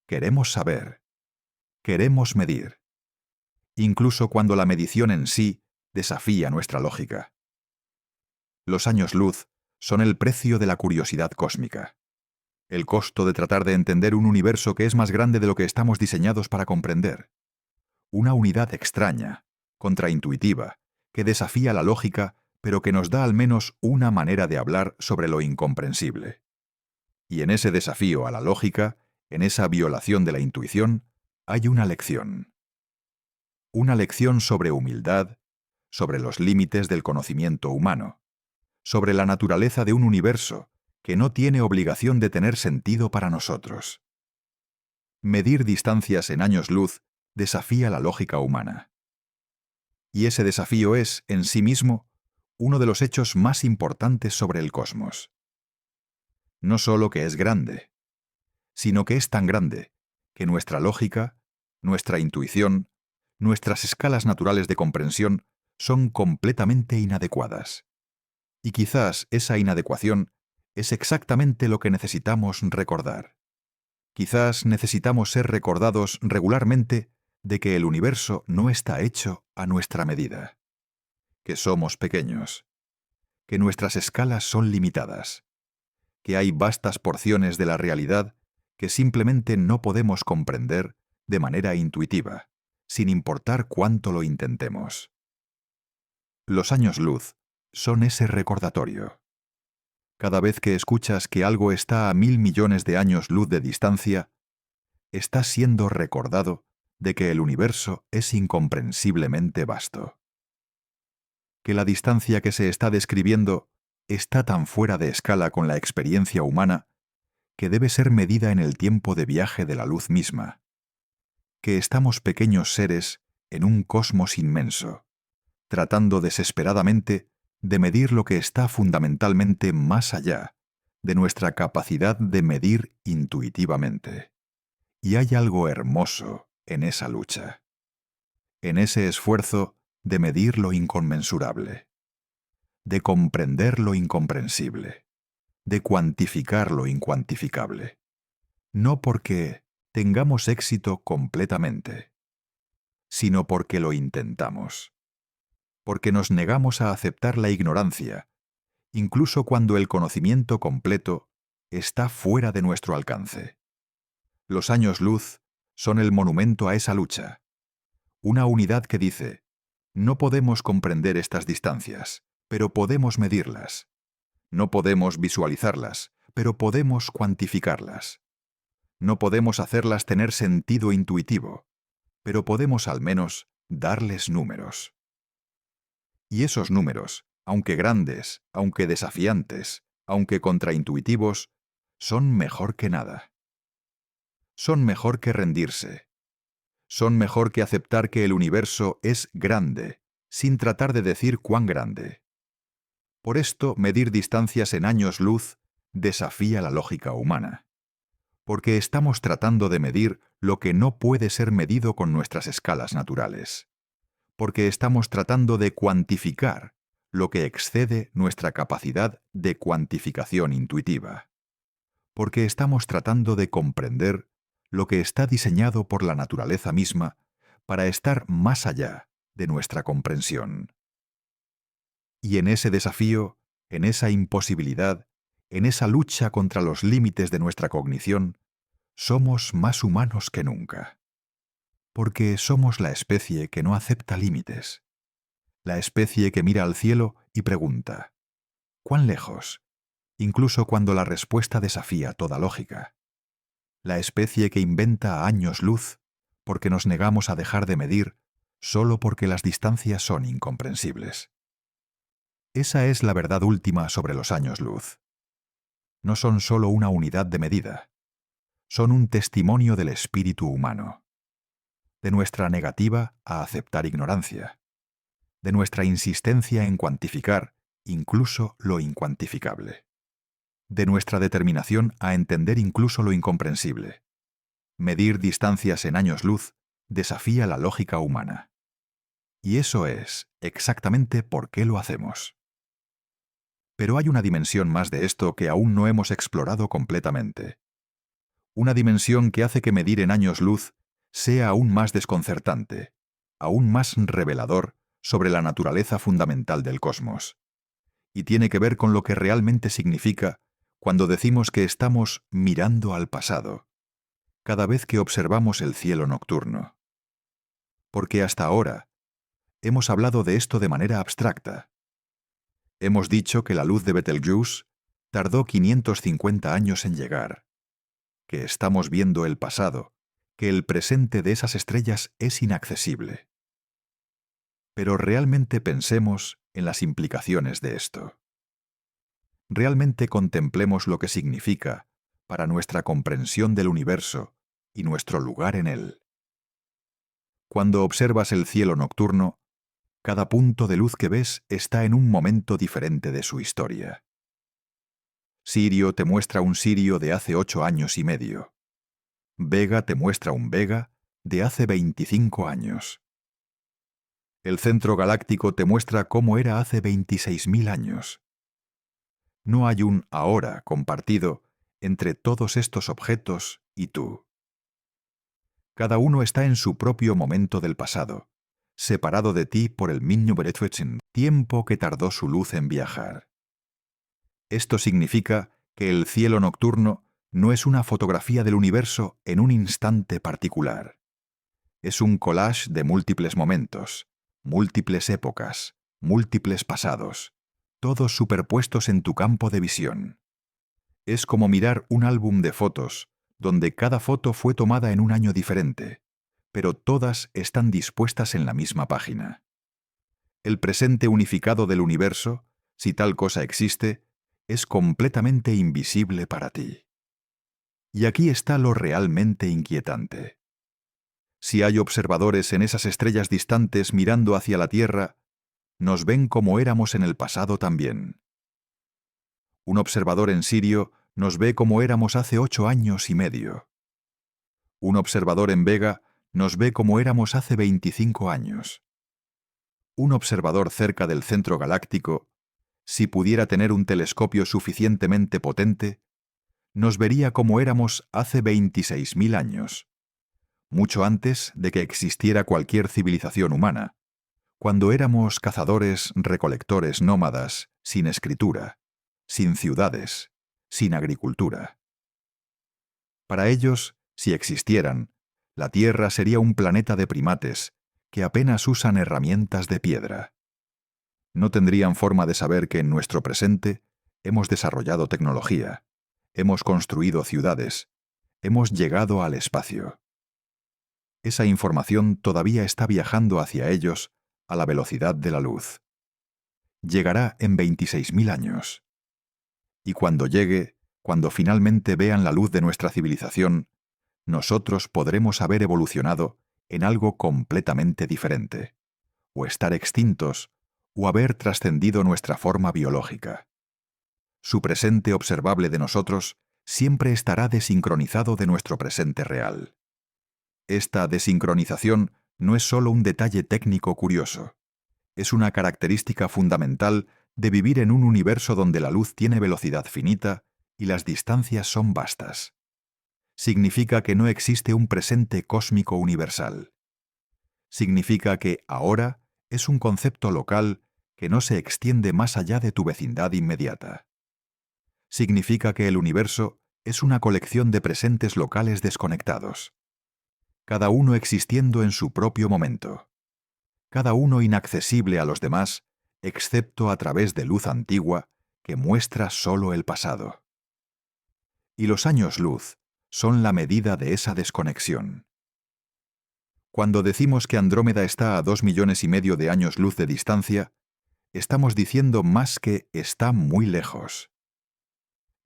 Queremos saber. Queremos medir. Incluso cuando la medición en sí desafía nuestra lógica. Los años luz son el precio de la curiosidad cósmica. El costo de tratar de entender un universo que es más grande de lo que estamos diseñados para comprender. Una unidad extraña, contraintuitiva, que desafía la lógica, pero que nos da al menos una manera de hablar sobre lo incomprensible. Y en ese desafío a la lógica, en esa violación de la intuición, hay una lección. Una lección sobre humildad, sobre los límites del conocimiento humano, sobre la naturaleza de un universo que no tiene obligación de tener sentido para nosotros. Medir distancias en años luz desafía la lógica humana. Y ese desafío es, en sí mismo, uno de los hechos más importantes sobre el cosmos. No solo que es grande, sino que es tan grande que nuestra lógica, nuestra intuición, nuestras escalas naturales de comprensión son completamente inadecuadas. Y quizás esa inadecuación es exactamente lo que necesitamos recordar. Quizás necesitamos ser recordados regularmente de que el universo no está hecho a nuestra medida, que somos pequeños, que nuestras escalas son limitadas, que hay vastas porciones de la realidad que simplemente no podemos comprender de manera intuitiva, sin importar cuánto lo intentemos. Los años luz son ese recordatorio. Cada vez que escuchas que algo está a 1.000 millones de años luz de distancia, estás siendo recordado de que el universo es incomprensiblemente vasto. Que la distancia que se está describiendo está tan fuera de escala con la experiencia humana que debe ser medida en el tiempo de viaje de la luz misma. Que estamos pequeños seres en un cosmos inmenso, tratando desesperadamente de medir lo que está fundamentalmente más allá de nuestra capacidad de medir intuitivamente. Y hay algo hermoso en esa lucha, en ese esfuerzo de medir lo inconmensurable, de comprender lo incomprensible, de cuantificar lo incuantificable. No porque tengamos éxito completamente, sino porque lo intentamos, porque nos negamos a aceptar la ignorancia, incluso cuando el conocimiento completo está fuera de nuestro alcance. Los años luz son el monumento a esa lucha, una unidad que dice, no podemos comprender estas distancias, pero podemos medirlas. No podemos visualizarlas, pero podemos cuantificarlas. No podemos hacerlas tener sentido intuitivo, pero podemos al menos darles números. Y esos números, aunque grandes, aunque desafiantes, aunque contraintuitivos, son mejor que nada. Son mejor que rendirse. Son mejor que aceptar que el universo es grande, sin tratar de decir cuán grande. Por esto, medir distancias en años luz desafía la lógica humana. Porque estamos tratando de medir lo que no puede ser medido con nuestras escalas naturales. Porque estamos tratando de cuantificar lo que excede nuestra capacidad de cuantificación intuitiva. Porque estamos tratando de comprender lo que está diseñado por la naturaleza misma para estar más allá de nuestra comprensión. Y en ese desafío, en esa imposibilidad, en esa lucha contra los límites de nuestra cognición, somos más humanos que nunca. Porque somos la especie que no acepta límites. La especie que mira al cielo y pregunta, ¿cuán lejos? Incluso cuando la respuesta desafía toda lógica. La especie que inventa años luz porque nos negamos a dejar de medir solo porque las distancias son incomprensibles. Esa es la verdad última sobre los años luz. No son solo una unidad de medida, son un testimonio del espíritu humano, de nuestra negativa a aceptar ignorancia, de nuestra insistencia en cuantificar incluso lo incuantificable, de nuestra determinación a entender incluso lo incomprensible. Medir distancias en años luz desafía la lógica humana. Y eso es exactamente por qué lo hacemos. Pero hay una dimensión más de esto que aún no hemos explorado completamente. Una dimensión que hace que medir en años luz sea aún más desconcertante, aún más revelador sobre la naturaleza fundamental del cosmos. Y tiene que ver con lo que realmente significa cuando decimos que estamos mirando al pasado, cada vez que observamos el cielo nocturno. Porque hasta ahora hemos hablado de esto de manera abstracta. Hemos dicho que la luz de Betelgeuse tardó 550 años en llegar, que estamos viendo el pasado, que el presente de esas estrellas es inaccesible. Pero realmente pensemos en las implicaciones de esto. Realmente contemplemos lo que significa para nuestra comprensión del universo y nuestro lugar en él. Cuando observas el cielo nocturno, cada punto de luz que ves está en un momento diferente de su historia. Sirio te muestra un Sirio de hace 8 años y medio. Vega te muestra un Vega de hace 25 años. El centro galáctico te muestra cómo era hace 26.000 años. No hay un ahora compartido entre todos estos objetos y tú. Cada uno está en su propio momento del pasado, separado de ti por el Minjuberetwechen, tiempo que tardó su luz en viajar. Esto significa que el cielo nocturno no es una fotografía del universo en un instante particular. Es un collage de múltiples momentos, múltiples épocas, múltiples pasados, todos superpuestos en tu campo de visión. Es como mirar un álbum de fotos, donde cada foto fue tomada en un año diferente, pero todas están dispuestas en la misma página. El presente unificado del universo, si tal cosa existe, es completamente invisible para ti. Y aquí está lo realmente inquietante. Si hay observadores en esas estrellas distantes mirando hacia la Tierra, nos ven como éramos en el pasado también. Un observador en Sirio nos ve como éramos hace 8 años y medio. Un observador en Vega nos ve como éramos hace 25 años. Un observador cerca del centro galáctico, si pudiera tener un telescopio suficientemente potente, nos vería como éramos hace 26.000 años, mucho antes de que existiera cualquier civilización humana, cuando éramos cazadores-recolectores nómadas, sin escritura, sin ciudades, sin agricultura. Para ellos, si existieran, la Tierra sería un planeta de primates que apenas usan herramientas de piedra. No tendrían forma de saber que en nuestro presente hemos desarrollado tecnología, hemos construido ciudades, hemos llegado al espacio. Esa información todavía está viajando hacia ellos a la velocidad de la luz. Llegará en 26.000 años. Y cuando llegue, cuando finalmente vean la luz de nuestra civilización, nosotros podremos haber evolucionado en algo completamente diferente, o estar extintos, o haber trascendido nuestra forma biológica. Su presente observable de nosotros siempre estará desincronizado de nuestro presente real. Esta desincronización no es solo un detalle técnico curioso, es una característica fundamental de vivir en un universo donde la luz tiene velocidad finita y las distancias son vastas. Significa que no existe un presente cósmico universal. Significa que ahora es un concepto local que no se extiende más allá de tu vecindad inmediata. Significa que el universo es una colección de presentes locales desconectados, cada uno existiendo en su propio momento, cada uno inaccesible a los demás, excepto a través de luz antigua que muestra solo el pasado. Y los años luz son la medida de esa desconexión. Cuando decimos que Andrómeda está a 2,5 millones de años luz de distancia, estamos diciendo más que está muy lejos.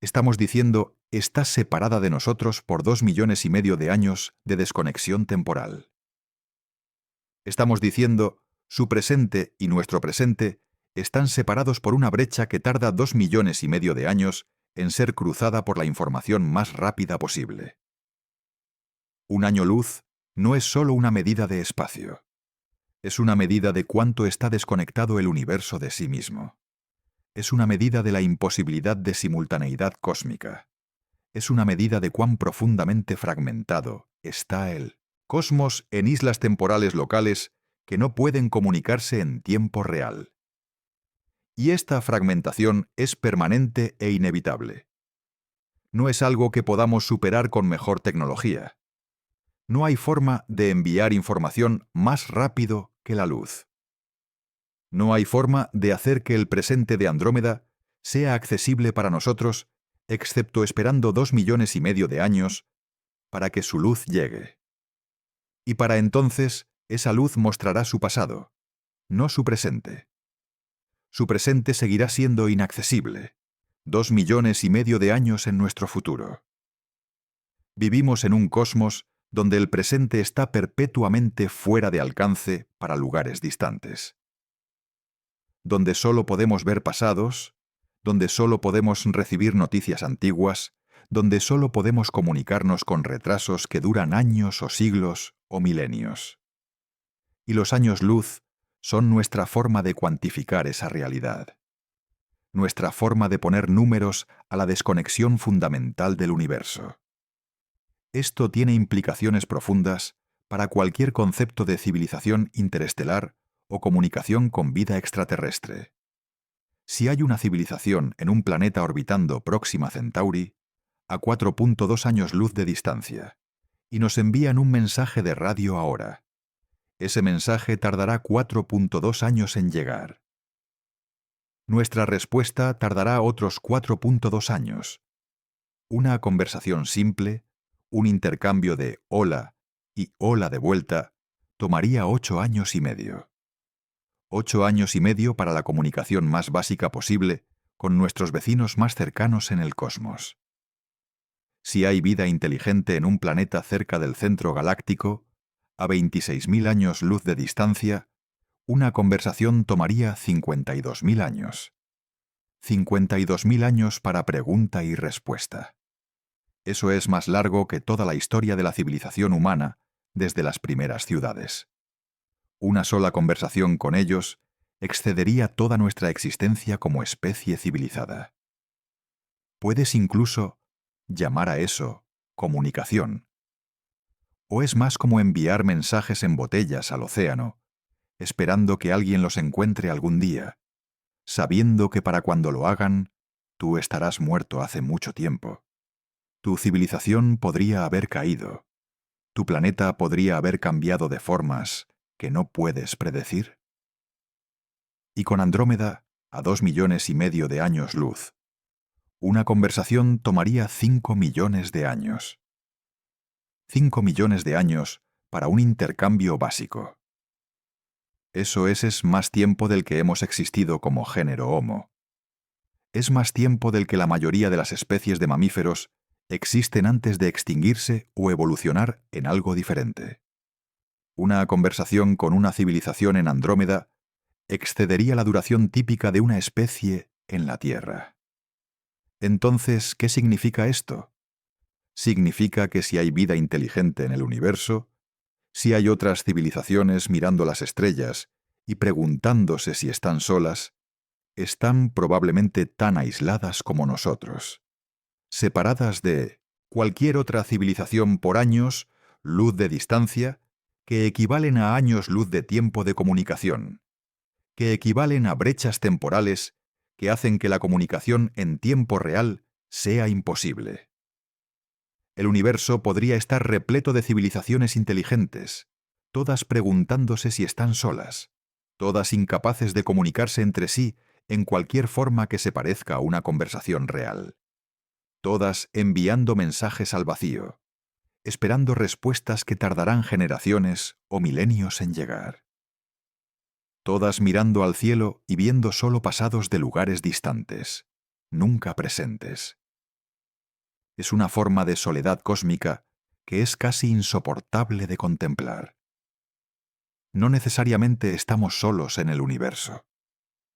Estamos diciendo está separada de nosotros por 2,5 millones de años de desconexión temporal. Estamos diciendo su presente y nuestro presente están separados por una brecha que tarda 2,5 millones de años en ser cruzada por la información más rápida posible. Un año luz no es solo una medida de espacio. Es una medida de cuánto está desconectado el universo de sí mismo. Es una medida de la imposibilidad de simultaneidad cósmica. Es una medida de cuán profundamente fragmentado está el cosmos en islas temporales locales que no pueden comunicarse en tiempo real. Y esta fragmentación es permanente e inevitable. No es algo que podamos superar con mejor tecnología. No hay forma de enviar información más rápido que la luz. No hay forma de hacer que el presente de Andrómeda sea accesible para nosotros, excepto esperando 2,5 millones de años para que su luz llegue. Y para entonces, esa luz mostrará su pasado, no su presente. Su presente seguirá siendo inaccesible, 2,5 millones de años en nuestro futuro. Vivimos en un cosmos donde el presente está perpetuamente fuera de alcance para lugares distantes. Donde solo podemos ver pasados, donde solo podemos recibir noticias antiguas, donde solo podemos comunicarnos con retrasos que duran años o siglos o milenios. Y los años luz son nuestra forma de cuantificar esa realidad, nuestra forma de poner números a la desconexión fundamental del universo. Esto tiene implicaciones profundas para cualquier concepto de civilización interestelar o comunicación con vida extraterrestre. Si hay una civilización en un planeta orbitando Próxima Centauri, a 4,2 años luz de distancia, y nos envían un mensaje de radio ahora, ese mensaje tardará 4,2 años en llegar. Nuestra respuesta tardará otros 4,2 años. Una conversación simple, un intercambio de hola y hola de vuelta, tomaría 8 años y medio. 8 años y medio para la comunicación más básica posible con nuestros vecinos más cercanos en el cosmos. Si hay vida inteligente en un planeta cerca del centro galáctico, a 26,000 años luz de distancia, una conversación tomaría 52,000 años. 52,000 años para pregunta y respuesta. Eso es más largo que toda la historia de la civilización humana desde las primeras ciudades. Una sola conversación con ellos excedería toda nuestra existencia como especie civilizada. Puedes incluso llamar a eso comunicación. ¿O es más como enviar mensajes en botellas al océano, esperando que alguien los encuentre algún día, sabiendo que para cuando lo hagan, tú estarás muerto hace mucho tiempo? Tu civilización podría haber caído. Tu planeta podría haber cambiado de formas que no puedes predecir. Y con Andrómeda, a 2,5 millones de años luz, una conversación tomaría 5 millones de años. 5 millones de años para un intercambio básico. Eso es más tiempo del que hemos existido como género Homo. Es más tiempo del que la mayoría de las especies de mamíferos existen antes de extinguirse o evolucionar en algo diferente. Una conversación con una civilización en Andrómeda excedería la duración típica de una especie en la Tierra. Entonces, ¿qué significa esto? Significa que si hay vida inteligente en el universo, si hay otras civilizaciones mirando las estrellas y preguntándose si están solas, están probablemente tan aisladas como nosotros, separadas de cualquier otra civilización por años, luz de distancia, que equivalen a años luz de tiempo de comunicación, que equivalen a brechas temporales que hacen que la comunicación en tiempo real sea imposible. El universo podría estar repleto de civilizaciones inteligentes, todas preguntándose si están solas, todas incapaces de comunicarse entre sí en cualquier forma que se parezca a una conversación real. Todas enviando mensajes al vacío, esperando respuestas que tardarán generaciones o milenios en llegar. Todas mirando al cielo y viendo solo pasados de lugares distantes, nunca presentes. Es una forma de soledad cósmica que es casi insoportable de contemplar. No necesariamente estamos solos en el universo,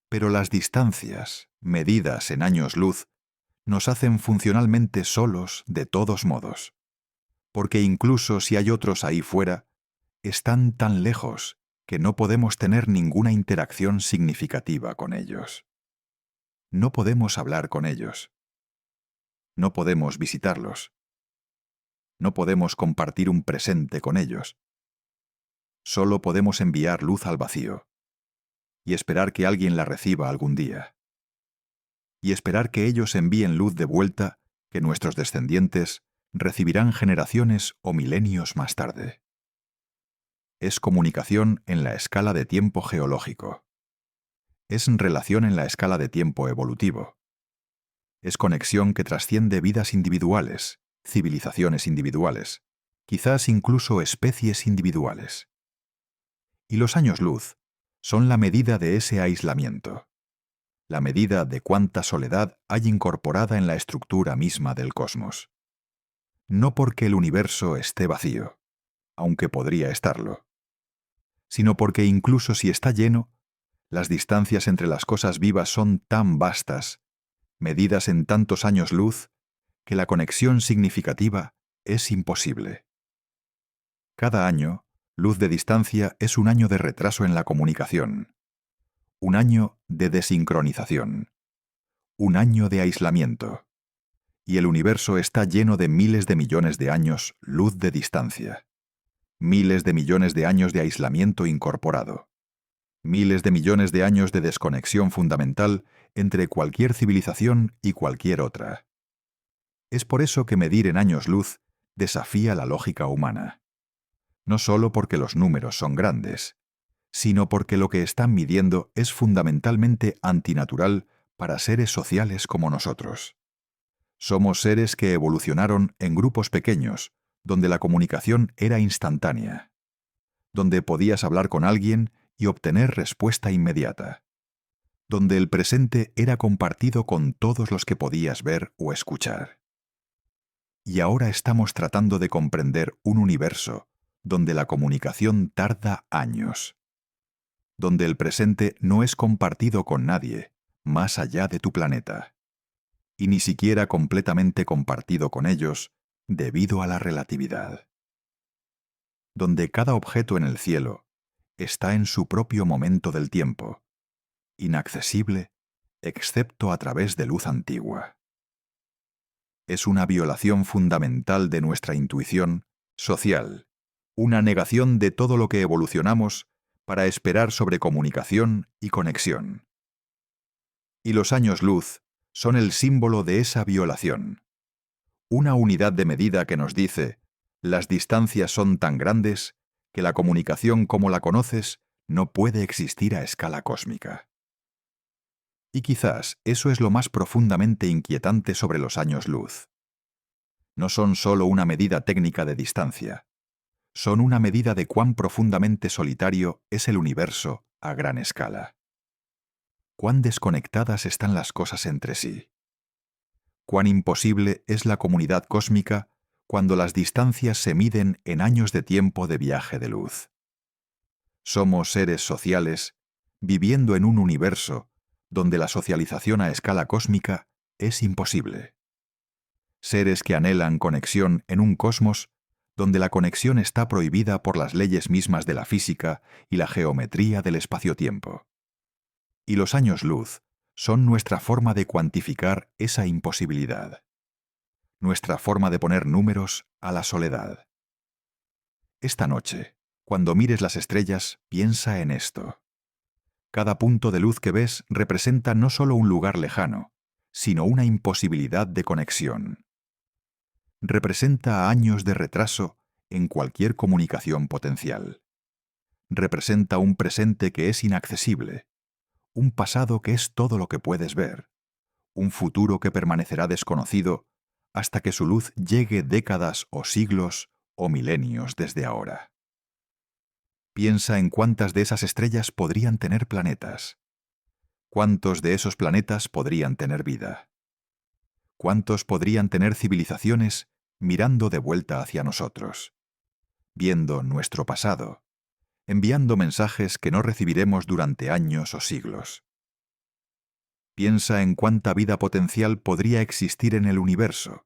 pero las distancias, medidas en años luz, nos hacen funcionalmente solos de todos modos, porque incluso si hay otros ahí fuera, están tan lejos que no podemos tener ninguna interacción significativa con ellos. No podemos hablar con ellos. No podemos visitarlos. No podemos compartir un presente con ellos. Solo podemos enviar luz al vacío y esperar que alguien la reciba algún día. Y esperar que ellos envíen luz de vuelta que nuestros descendientes recibirán generaciones o milenios más tarde. Es comunicación en la escala de tiempo geológico. Es relación en la escala de tiempo evolutivo. Es conexión que trasciende vidas individuales, civilizaciones individuales, quizás incluso especies individuales. Y los años luz son la medida de ese aislamiento, la medida de cuánta soledad hay incorporada en la estructura misma del cosmos. No porque el universo esté vacío, aunque podría estarlo, sino porque incluso si está lleno, las distancias entre las cosas vivas son tan vastas, medidas en tantos años luz, que la conexión significativa es imposible. Cada año, luz de distancia es un año de retraso en la comunicación, un año de desincronización, un año de aislamiento, y el universo está lleno de miles de millones de años luz de distancia, miles de millones de años de aislamiento incorporado, miles de millones de años de desconexión fundamental entre cualquier civilización y cualquier otra. Es por eso que medir en años luz desafía la lógica humana. No solo porque los números son grandes, sino porque lo que están midiendo es fundamentalmente antinatural para seres sociales como nosotros. Somos seres que evolucionaron en grupos pequeños, donde la comunicación era instantánea, donde podías hablar con alguien y obtener respuesta inmediata, donde el presente era compartido con todos los que podías ver o escuchar. Y ahora estamos tratando de comprender un universo donde la comunicación tarda años, donde el presente no es compartido con nadie más allá de tu planeta, y ni siquiera completamente compartido con ellos debido a la relatividad, donde cada objeto en el cielo está en su propio momento del tiempo, inaccesible excepto a través de luz antigua. Es una violación fundamental de nuestra intuición social, una negación de todo lo que evolucionamos para esperar sobre comunicación y conexión. Y los años luz son el símbolo de esa violación. Una unidad de medida que nos dice, las distancias son tan grandes que la comunicación como la conoces no puede existir a escala cósmica. Y quizás eso es lo más profundamente inquietante sobre los años luz. No son solo una medida técnica de distancia, son una medida de cuán profundamente solitario es el universo a gran escala. Cuán desconectadas están las cosas entre sí. Cuán imposible es la comunidad cósmica cuando las distancias se miden en años de tiempo de viaje de luz. Somos seres sociales viviendo en un universo donde la socialización a escala cósmica es imposible. Seres que anhelan conexión en un cosmos donde la conexión está prohibida por las leyes mismas de la física y la geometría del espacio-tiempo. Y los años luz son nuestra forma de cuantificar esa imposibilidad, nuestra forma de poner números a la soledad. Esta noche, cuando mires las estrellas, piensa en esto. Cada punto de luz que ves representa no solo un lugar lejano, sino una imposibilidad de conexión. Representa años de retraso en cualquier comunicación potencial. Representa un presente que es inaccesible, un pasado que es todo lo que puedes ver, un futuro que permanecerá desconocido hasta que su luz llegue décadas o siglos o milenios desde ahora. Piensa en cuántas de esas estrellas podrían tener planetas. ¿Cuántos de esos planetas podrían tener vida? ¿Cuántos podrían tener civilizaciones mirando de vuelta hacia nosotros, viendo nuestro pasado, enviando mensajes que no recibiremos durante años o siglos? Piensa en cuánta vida potencial podría existir en el universo,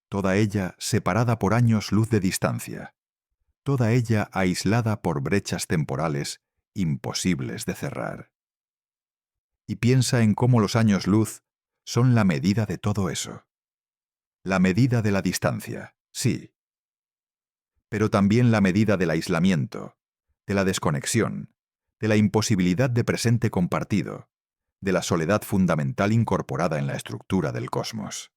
toda ella separada por años luz de distancia, toda ella aislada por brechas temporales imposibles de cerrar. Y piensa en cómo los años luz son la medida de todo eso. La medida de la distancia, sí, pero también la medida del aislamiento, de la desconexión, de la imposibilidad de presente compartido, de la soledad fundamental incorporada en la estructura del cosmos.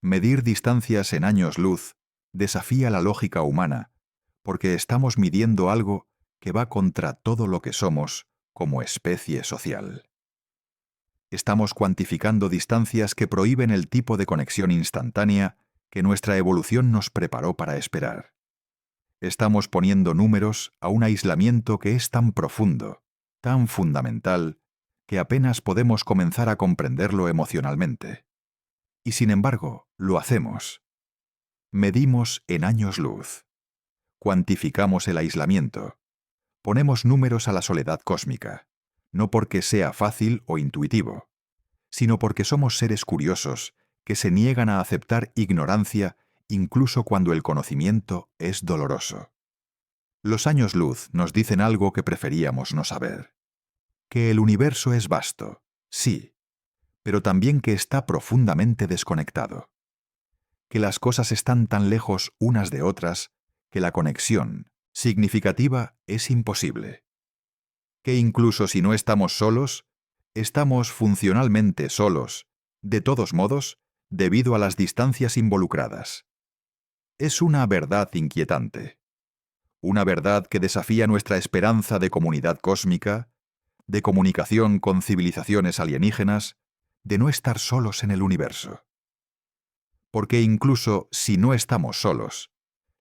Medir distancias en años luz desafía la lógica humana, porque estamos midiendo algo que va contra todo lo que somos como especie social. Estamos cuantificando distancias que prohíben el tipo de conexión instantánea que nuestra evolución nos preparó para esperar. Estamos poniendo números a un aislamiento que es tan profundo, tan fundamental, que apenas podemos comenzar a comprenderlo emocionalmente. Y sin embargo, lo hacemos. Medimos en años luz. Cuantificamos el aislamiento. Ponemos números a la soledad cósmica, no porque sea fácil o intuitivo, sino porque somos seres curiosos que se niegan a aceptar ignorancia incluso cuando el conocimiento es doloroso. Los años luz nos dicen algo que preferíamos no saber. Que el universo es vasto, sí, pero también que está profundamente desconectado. Que las cosas están tan lejos unas de otras que la conexión significativa es imposible. Que incluso si no estamos solos, estamos funcionalmente solos, de todos modos, debido a las distancias involucradas. Es una verdad inquietante. Una verdad que desafía nuestra esperanza de comunidad cósmica, de comunicación con civilizaciones alienígenas, de no estar solos en el universo. Porque incluso si no estamos solos,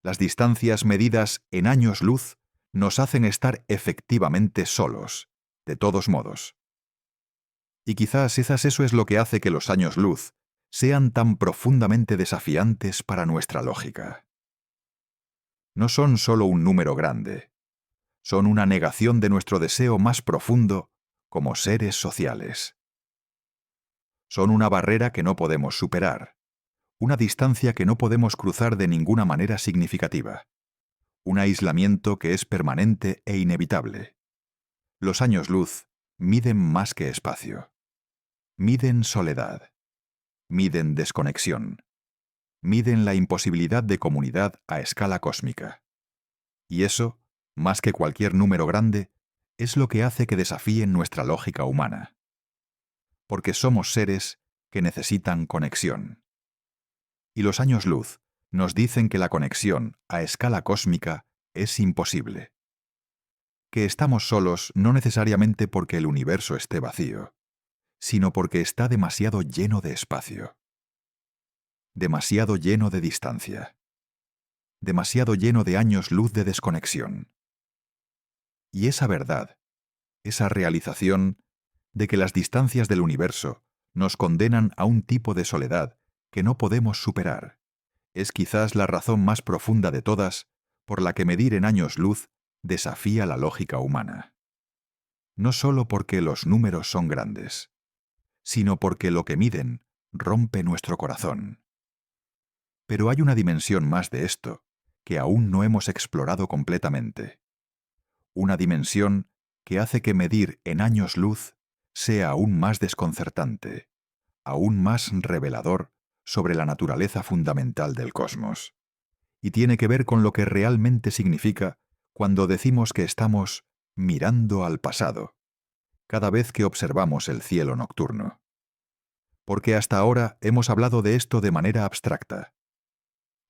las distancias medidas en años luz nos hacen estar efectivamente solos, de todos modos. Y quizás eso es lo que hace que los años luz sean tan profundamente desafiantes para nuestra lógica. No son solo un número grande, son una negación de nuestro deseo más profundo como seres sociales. Son una barrera que no podemos superar, una distancia que no podemos cruzar de ninguna manera significativa, un aislamiento que es permanente e inevitable. Los años luz miden más que espacio. Miden soledad. Miden desconexión. Miden la imposibilidad de comunidad a escala cósmica. Y eso, más que cualquier número grande, es lo que hace que desafíen nuestra lógica humana. Porque somos seres que necesitan conexión. Y los años luz nos dicen que la conexión a escala cósmica es imposible. Que estamos solos no necesariamente porque el universo esté vacío, sino porque está demasiado lleno de espacio. Demasiado lleno de distancia. Demasiado lleno de años luz de desconexión. Y esa verdad, esa realización de que las distancias del universo nos condenan a un tipo de soledad que no podemos superar, es quizás la razón más profunda de todas por la que medir en años luz desafía la lógica humana. No solo porque los números son grandes, sino porque lo que miden rompe nuestro corazón. Pero hay una dimensión más de esto que aún no hemos explorado completamente. Una dimensión que hace que medir en años luz sea aún más desconcertante, aún más revelador sobre la naturaleza fundamental del cosmos. Y tiene que ver con lo que realmente significa cuando decimos que estamos mirando al pasado, cada vez que observamos el cielo nocturno. Porque hasta ahora hemos hablado de esto de manera abstracta.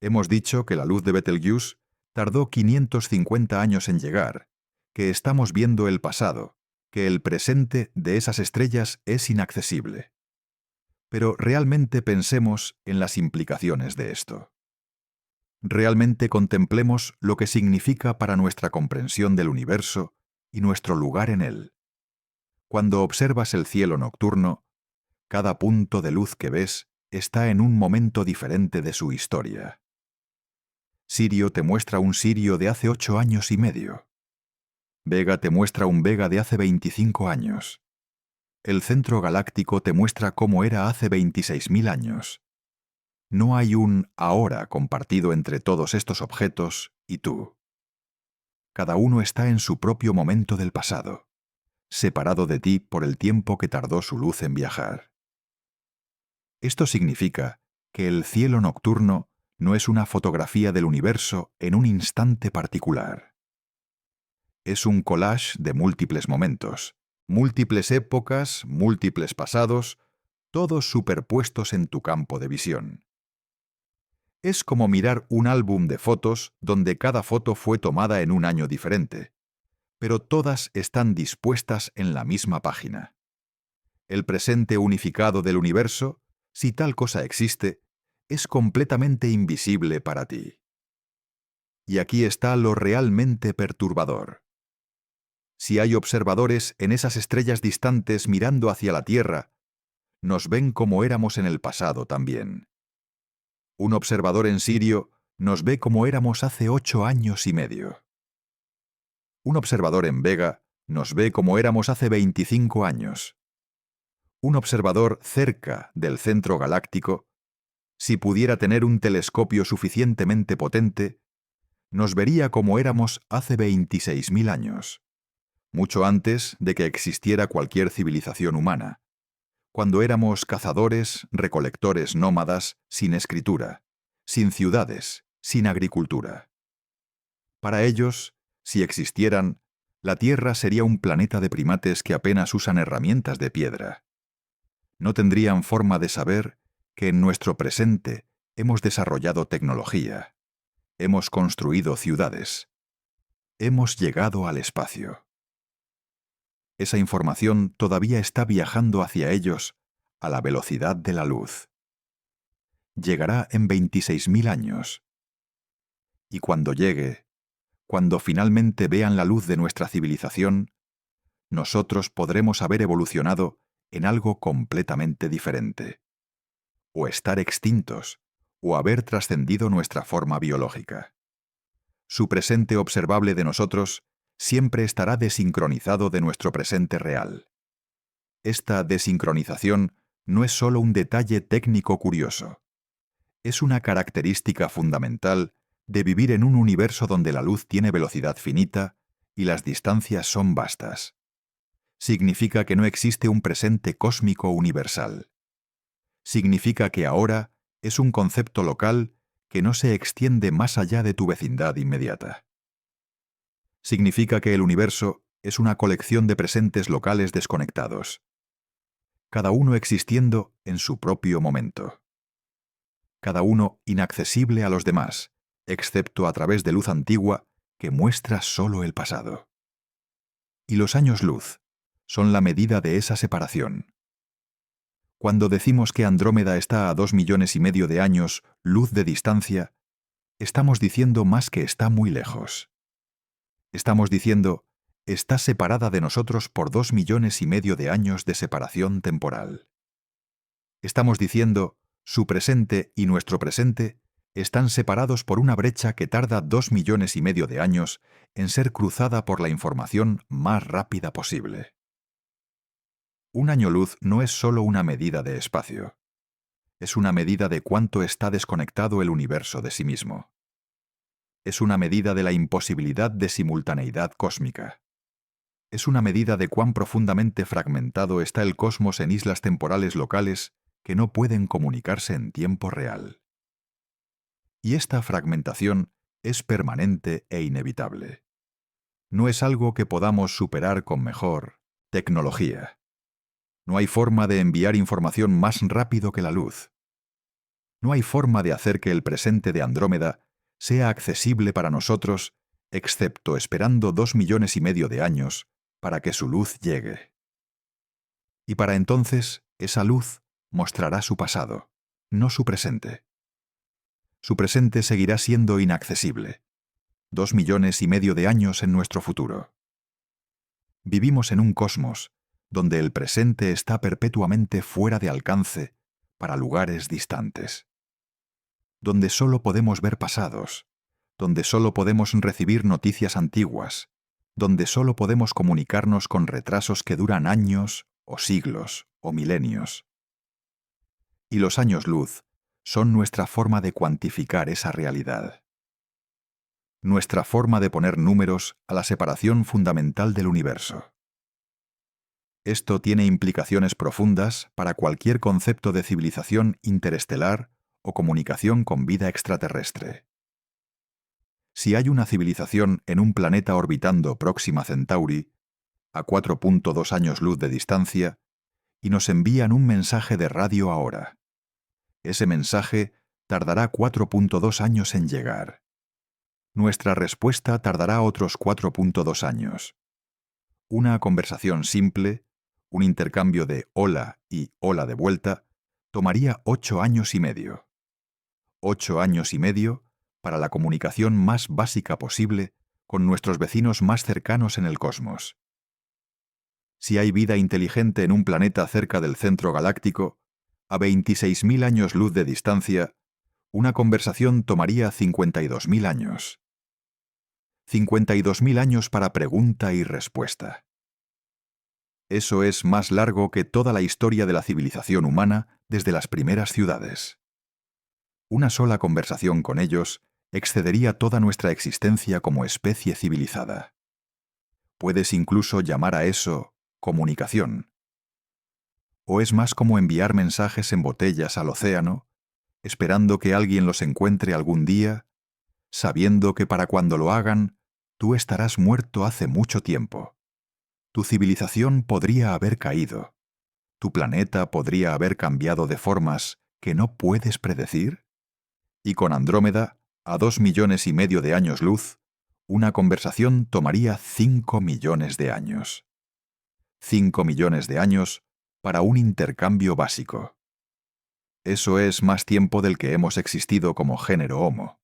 Hemos dicho que la luz de Betelgeuse tardó 550 años en llegar, que estamos viendo el pasado, que el presente de esas estrellas es inaccesible. Pero realmente pensemos en las implicaciones de esto. Realmente contemplemos lo que significa para nuestra comprensión del universo y nuestro lugar en él. Cuando observas el cielo nocturno, cada punto de luz que ves está en un momento diferente de su historia. Sirio te muestra un Sirio de hace 8 años y medio. Vega te muestra un Vega de hace 25 años. El centro galáctico te muestra cómo era hace 26.000 años. No hay un ahora compartido entre todos estos objetos y tú. Cada uno está en su propio momento del pasado, separado de ti por el tiempo que tardó su luz en viajar. Esto significa que el cielo nocturno no es una fotografía del universo en un instante particular. Es un collage de múltiples momentos, múltiples épocas, múltiples pasados, todos superpuestos en tu campo de visión. Es como mirar un álbum de fotos donde cada foto fue tomada en un año diferente, pero todas están dispuestas en la misma página. El presente unificado del universo, si tal cosa existe, es completamente invisible para ti. Y aquí está lo realmente perturbador. Si hay observadores en esas estrellas distantes mirando hacia la Tierra, nos ven como éramos en el pasado también. Un observador en Sirio nos ve como éramos hace 8 años y medio. Un observador en Vega nos ve como éramos hace 25 años. Un observador cerca del centro galáctico, si pudiera tener un telescopio suficientemente potente, nos vería como éramos hace 26.000 años, mucho antes de que existiera cualquier civilización humana, cuando éramos cazadores, recolectores nómadas, sin escritura, sin ciudades, sin agricultura. Para ellos, si existieran, la Tierra sería un planeta de primates que apenas usan herramientas de piedra. No tendrían forma de saber que en nuestro presente hemos desarrollado tecnología, hemos construido ciudades, hemos llegado al espacio. Esa información todavía está viajando hacia ellos a la velocidad de la luz. Llegará en 26.000 años. Y cuando llegue, cuando finalmente vean la luz de nuestra civilización, nosotros podremos haber evolucionado en algo completamente diferente, o estar extintos, o haber trascendido nuestra forma biológica. Su presente observable de nosotros siempre estará desincronizado de nuestro presente real. Esta desincronización no es solo un detalle técnico curioso. Es una característica fundamental de vivir en un universo donde la luz tiene velocidad finita y las distancias son vastas. Significa que no existe un presente cósmico universal. Significa que ahora es un concepto local que no se extiende más allá de tu vecindad inmediata. Significa que el universo es una colección de presentes locales desconectados, cada uno existiendo en su propio momento. Cada uno inaccesible a los demás, excepto a través de luz antigua que muestra solo el pasado. Y los años luz son la medida de esa separación. Cuando decimos que Andrómeda está a 2,5 millones de años luz de distancia, estamos diciendo más que está muy lejos. Estamos diciendo, está separada de nosotros por 2,5 millones de años de separación temporal. Estamos diciendo, su presente y nuestro presente están separados por una brecha que tarda 2,5 millones de años en ser cruzada por la información más rápida posible. Un año luz no es solo una medida de espacio. Es una medida de cuánto está desconectado el universo de sí mismo. Es una medida de la imposibilidad de simultaneidad cósmica. Es una medida de cuán profundamente fragmentado está el cosmos en islas temporales locales que no pueden comunicarse en tiempo real. Y esta fragmentación es permanente e inevitable. No es algo que podamos superar con mejor tecnología. No hay forma de enviar información más rápido que la luz. No hay forma de hacer que el presente de Andrómeda sea accesible para nosotros, excepto esperando 2,5 millones de años para que su luz llegue. Y para entonces, esa luz mostrará su pasado, no su presente. Su presente seguirá siendo inaccesible. 2,5 millones de años en nuestro futuro. Vivimos en un cosmos donde el presente está perpetuamente fuera de alcance para lugares distantes. Donde solo podemos ver pasados, donde solo podemos recibir noticias antiguas, donde solo podemos comunicarnos con retrasos que duran años o siglos o milenios. Y los años luz son nuestra forma de cuantificar esa realidad. Nuestra forma de poner números a la separación fundamental del universo. Esto tiene implicaciones profundas para cualquier concepto de civilización interestelar o comunicación con vida extraterrestre. Si hay una civilización en un planeta orbitando Próxima Centauri, a 4,2 años luz de distancia, y nos envían un mensaje de radio ahora, ese mensaje tardará 4,2 años en llegar. Nuestra respuesta tardará otros 4,2 años. Una conversación simple, un intercambio de hola y hola de vuelta, tomaría 8 años y medio. 8 años y medio para la comunicación más básica posible con nuestros vecinos más cercanos en el cosmos. Si hay vida inteligente en un planeta cerca del centro galáctico, a 26.000 años luz de distancia, una conversación tomaría 52.000 años. 52.000 años para pregunta y respuesta. Eso es más largo que toda la historia de la civilización humana desde las primeras ciudades. Una sola conversación con ellos excedería toda nuestra existencia como especie civilizada. Puedes incluso llamar a eso comunicación. ¿O es más como enviar mensajes en botellas al océano, esperando que alguien los encuentre algún día, sabiendo que para cuando lo hagan, tú estarás muerto hace mucho tiempo? Tu civilización podría haber caído. Tu planeta podría haber cambiado de formas que no puedes predecir. Y con Andrómeda, a 2,5 millones de años luz, una conversación tomaría 5 millones de años. 5 millones de años para un intercambio básico. Eso es más tiempo del que hemos existido como género Homo.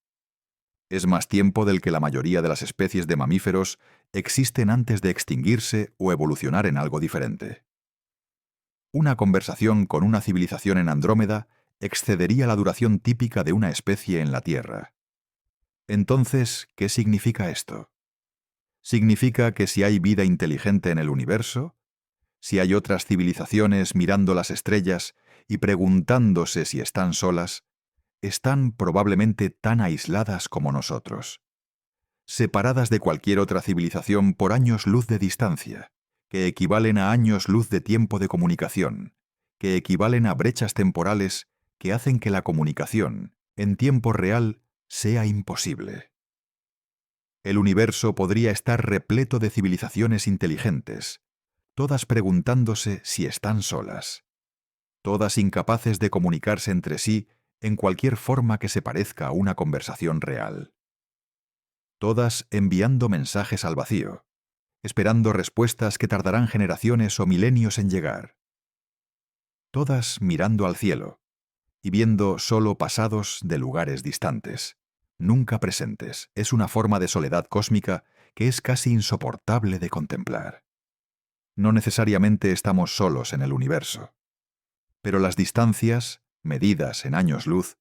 Es más tiempo del que la mayoría de las especies de mamíferos existen antes de extinguirse o evolucionar en algo diferente. Una conversación con una civilización en Andrómeda excedería la duración típica de una especie en la Tierra. Entonces, ¿qué significa esto? Significa que si hay vida inteligente en el universo, si hay otras civilizaciones mirando las estrellas y preguntándose si están solas, están probablemente tan aisladas como nosotros, separadas de cualquier otra civilización por años luz de distancia, que equivalen a años luz de tiempo de comunicación, que equivalen a brechas temporales que hacen que la comunicación, en tiempo real, sea imposible. El universo podría estar repleto de civilizaciones inteligentes, todas preguntándose si están solas, todas incapaces de comunicarse entre sí en cualquier forma que se parezca a una conversación real. Todas enviando mensajes al vacío, esperando respuestas que tardarán generaciones o milenios en llegar. Todas mirando al cielo y viendo solo pasados de lugares distantes, nunca presentes. Es una forma de soledad cósmica que es casi insoportable de contemplar. No necesariamente estamos solos en el universo, pero las distancias, medidas en años luz,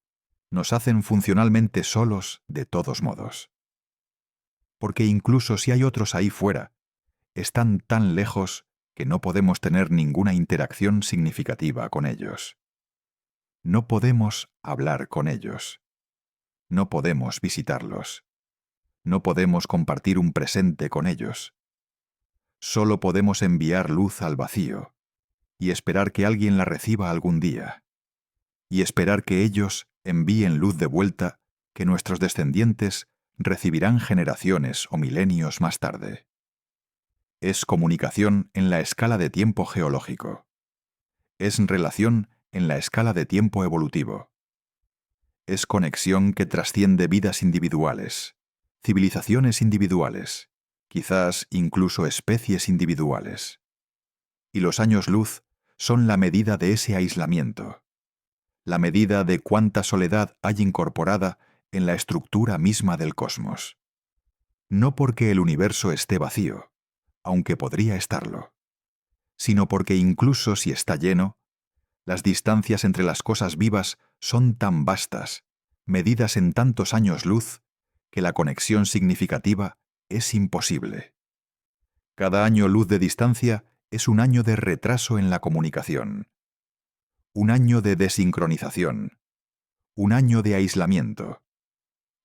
nos hacen funcionalmente solos de todos modos. Porque incluso si hay otros ahí fuera, están tan lejos que no podemos tener ninguna interacción significativa con ellos. No podemos hablar con ellos. No podemos visitarlos. No podemos compartir un presente con ellos. Solo podemos enviar luz al vacío y esperar que alguien la reciba algún día. Y esperar que ellos envíen luz de vuelta que nuestros descendientes recibirán generaciones o milenios más tarde. Es comunicación en la escala de tiempo geológico. Es relación en la escala de tiempo evolutivo. Es conexión que trasciende vidas individuales, civilizaciones individuales, quizás incluso especies individuales. Y los años luz son la medida de ese aislamiento, la medida de cuánta soledad hay incorporada en la estructura misma del cosmos. No porque el universo esté vacío, aunque podría estarlo, sino porque incluso si está lleno, las distancias entre las cosas vivas son tan vastas, medidas en tantos años luz, que la conexión significativa es imposible. Cada año luz de distancia es un año de retraso en la comunicación, un año de desincronización, un año de aislamiento,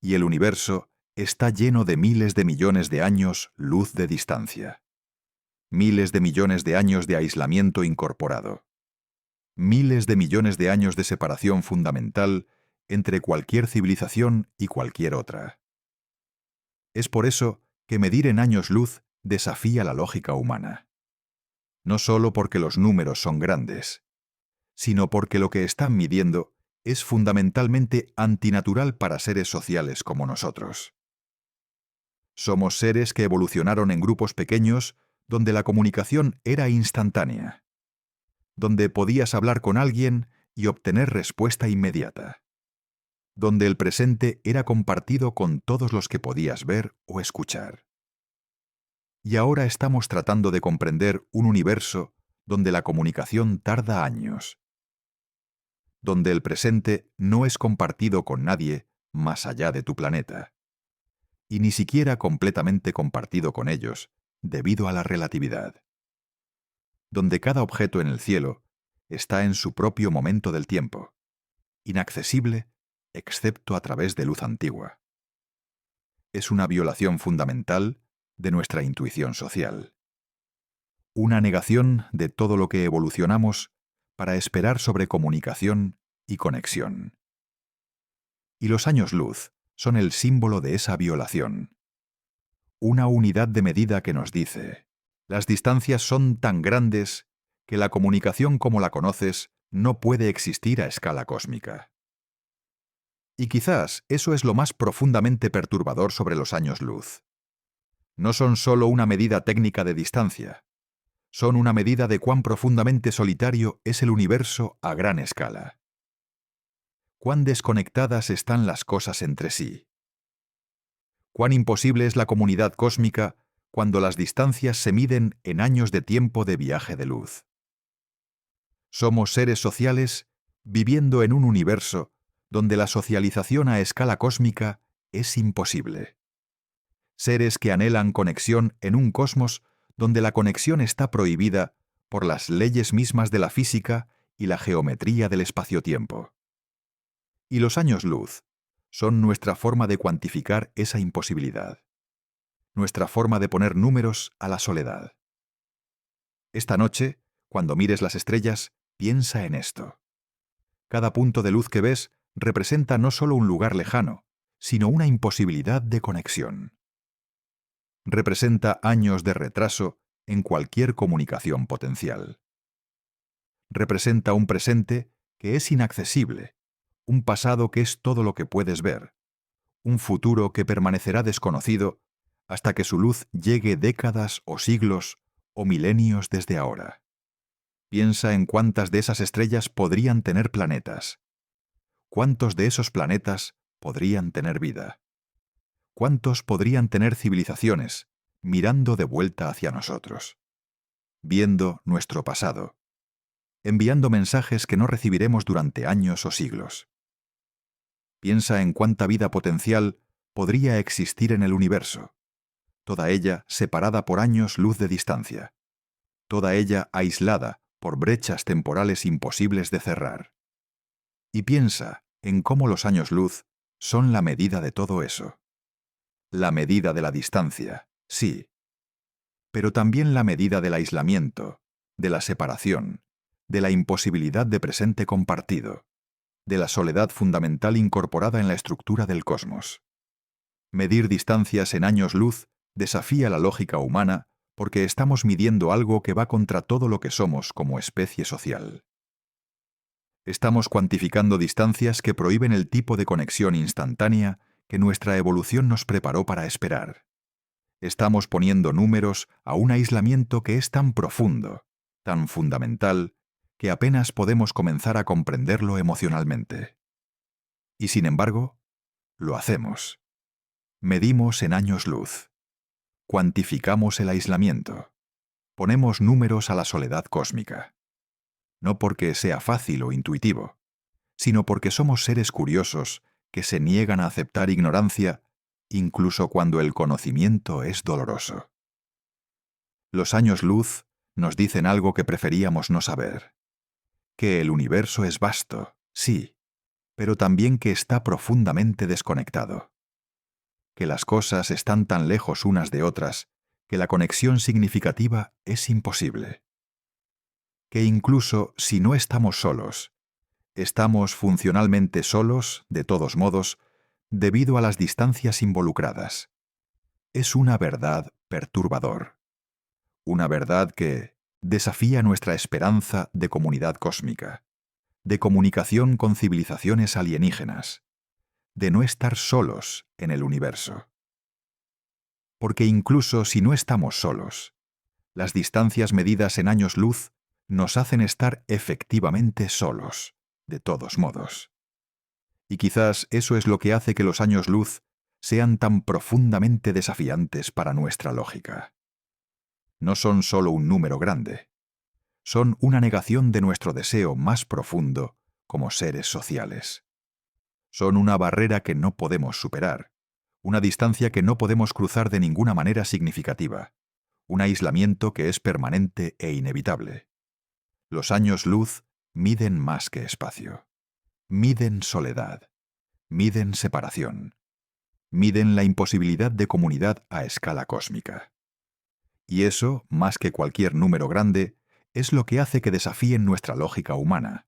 y el universo está lleno de miles de millones de años luz de distancia. Miles de millones de años de aislamiento incorporado. Miles de millones de años de separación fundamental entre cualquier civilización y cualquier otra. Es por eso que medir en años luz desafía la lógica humana. No solo porque los números son grandes, sino porque lo que están midiendo es fundamentalmente antinatural para seres sociales como nosotros. Somos seres que evolucionaron en grupos pequeños donde la comunicación era instantánea, donde podías hablar con alguien y obtener respuesta inmediata, donde el presente era compartido con todos los que podías ver o escuchar. Y ahora estamos tratando de comprender un universo donde la comunicación tarda años, donde el presente no es compartido con nadie más allá de tu planeta, y ni siquiera completamente compartido con ellos debido a la relatividad, donde cada objeto en el cielo está en su propio momento del tiempo, inaccesible excepto a través de luz antigua. Es una violación fundamental de nuestra intuición social. Una negación de todo lo que evolucionamos para esperar sobre comunicación y conexión. Y los años luz son el símbolo de esa violación. Una unidad de medida que nos dice, las distancias son tan grandes que la comunicación como la conoces no puede existir a escala cósmica. Y quizás eso es lo más profundamente perturbador sobre los años luz. No son solo una medida técnica de distancia, son una medida de cuán profundamente solitario es el universo a gran escala. Cuán desconectadas están las cosas entre sí. Cuán imposible es la comunidad cósmica cuando las distancias se miden en años de tiempo de viaje de luz. Somos seres sociales viviendo en un universo donde la socialización a escala cósmica es imposible. Seres que anhelan conexión en un cosmos donde la conexión está prohibida por las leyes mismas de la física y la geometría del espacio-tiempo. Y los años luz son nuestra forma de cuantificar esa imposibilidad, nuestra forma de poner números a la soledad. Esta noche, cuando mires las estrellas, piensa en esto. Cada punto de luz que ves representa no solo un lugar lejano, sino una imposibilidad de conexión. Representa años de retraso en cualquier comunicación potencial. Representa un presente que es inaccesible, un pasado que es todo lo que puedes ver, un futuro que permanecerá desconocido hasta que su luz llegue décadas o siglos o milenios desde ahora. Piensa en cuántas de esas estrellas podrían tener planetas. ¿Cuántos de esos planetas podrían tener vida? ¿Cuántos podrían tener civilizaciones mirando de vuelta hacia nosotros, viendo nuestro pasado, enviando mensajes que no recibiremos durante años o siglos? Piensa en cuánta vida potencial podría existir en el universo, toda ella separada por años luz de distancia, toda ella aislada por brechas temporales imposibles de cerrar. Y piensa en cómo los años luz son la medida de todo eso. La medida de la distancia, sí, pero también la medida del aislamiento, de la separación, de la imposibilidad de presente compartido, de la soledad fundamental incorporada en la estructura del cosmos. Medir distancias en años luz desafía la lógica humana porque estamos midiendo algo que va contra todo lo que somos como especie social. Estamos cuantificando distancias que prohíben el tipo de conexión instantánea que nuestra evolución nos preparó para esperar. Estamos poniendo números a un aislamiento que es tan profundo, tan fundamental, que apenas podemos comenzar a comprenderlo emocionalmente. Y sin embargo, lo hacemos. Medimos en años luz. Cuantificamos el aislamiento. Ponemos números a la soledad cósmica. No porque sea fácil o intuitivo, sino porque somos seres curiosos que se niegan a aceptar ignorancia incluso cuando el conocimiento es doloroso. Los años luz nos dicen algo que preferíamos no saber. Que el universo es vasto, sí, pero también que está profundamente desconectado. Que las cosas están tan lejos unas de otras que la conexión significativa es imposible. Que incluso si no estamos solos, estamos funcionalmente solos, de todos modos, debido a las distancias involucradas. Es una verdad perturbador. Una verdad que desafía nuestra esperanza de comunidad cósmica, de comunicación con civilizaciones alienígenas, de no estar solos en el universo. Porque incluso si no estamos solos, Las distancias medidas en años luz nos hacen estar efectivamente solos, de todos modos. Y quizás eso es lo que hace que los años luz sean tan profundamente desafiantes para nuestra lógica. No son solo un número grande, son una negación de nuestro deseo más profundo como seres sociales. Son una barrera que no podemos superar, una distancia que no podemos cruzar de ninguna manera significativa, un aislamiento que es permanente e inevitable. Los años luz miden más que espacio. Miden soledad. Miden separación. Miden la imposibilidad de comunidad a escala cósmica. Y eso, más que cualquier número grande, es lo que hace que desafíen nuestra lógica humana,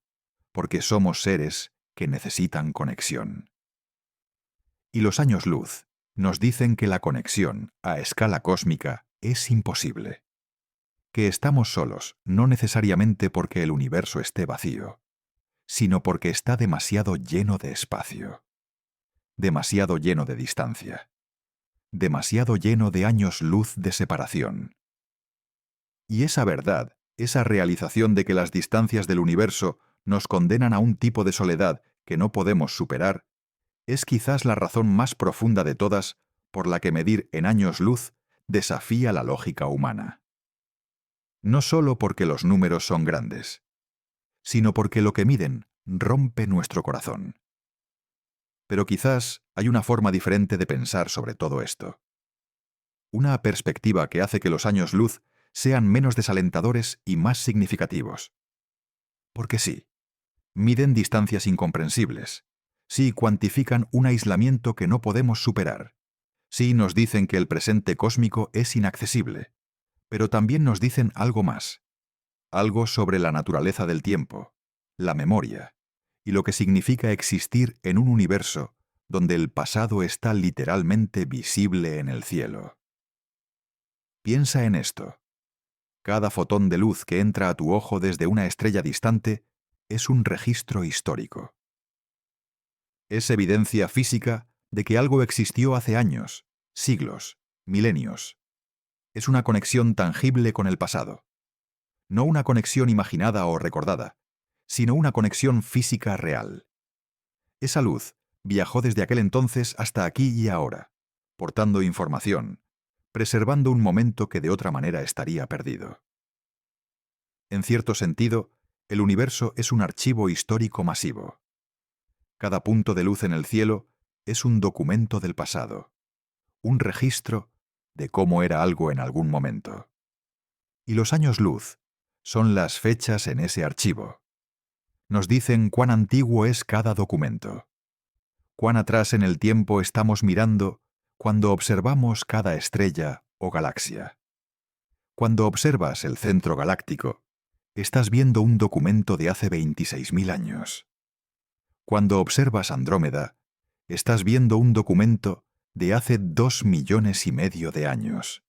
porque somos seres que necesitan conexión. Y los años luz nos dicen que la conexión a escala cósmica es imposible. Que estamos solos no necesariamente porque el universo esté vacío, sino porque está demasiado lleno de espacio, demasiado lleno de distancia, demasiado lleno de años luz de separación. Y esa verdad, esa realización de que las distancias del universo nos condenan a un tipo de soledad que no podemos superar, es quizás la razón más profunda de todas por la que medir en años luz desafía la lógica humana. No solo porque los números son grandes, sino porque lo que miden rompe nuestro corazón. Pero quizás hay una forma diferente de pensar sobre todo esto. Una perspectiva que hace que los años luz sean menos desalentadores y más significativos. Porque sí, miden distancias incomprensibles. Sí, cuantifican un aislamiento que no podemos superar. Sí, nos dicen que el presente cósmico es inaccesible. Pero también nos dicen algo más. Algo sobre la naturaleza del tiempo, la memoria, y lo que significa existir en un universo donde el pasado está literalmente visible en el cielo. Piensa en esto. Cada fotón de luz que entra a tu ojo desde una estrella distante es un registro histórico. Es evidencia física de que algo existió hace años, siglos, milenios. Es una conexión tangible con el pasado. No una conexión imaginada o recordada, sino una conexión física real. Esa luz viajó desde aquel entonces hasta aquí y ahora, portando información, preservando un momento que de otra manera estaría perdido. En cierto sentido, el universo es un archivo histórico masivo. Cada punto de luz en el cielo es un documento del pasado, un registro de cómo era algo en algún momento. Y los años luz son las fechas en ese archivo. Nos dicen cuán antiguo es cada documento, cuán atrás en el tiempo estamos mirando cuando observamos cada estrella o galaxia. Cuando observas el centro galáctico, estás viendo un documento de hace 26.000 años. Cuando observas Andrómeda, estás viendo un documento de hace 2,5 millones de años.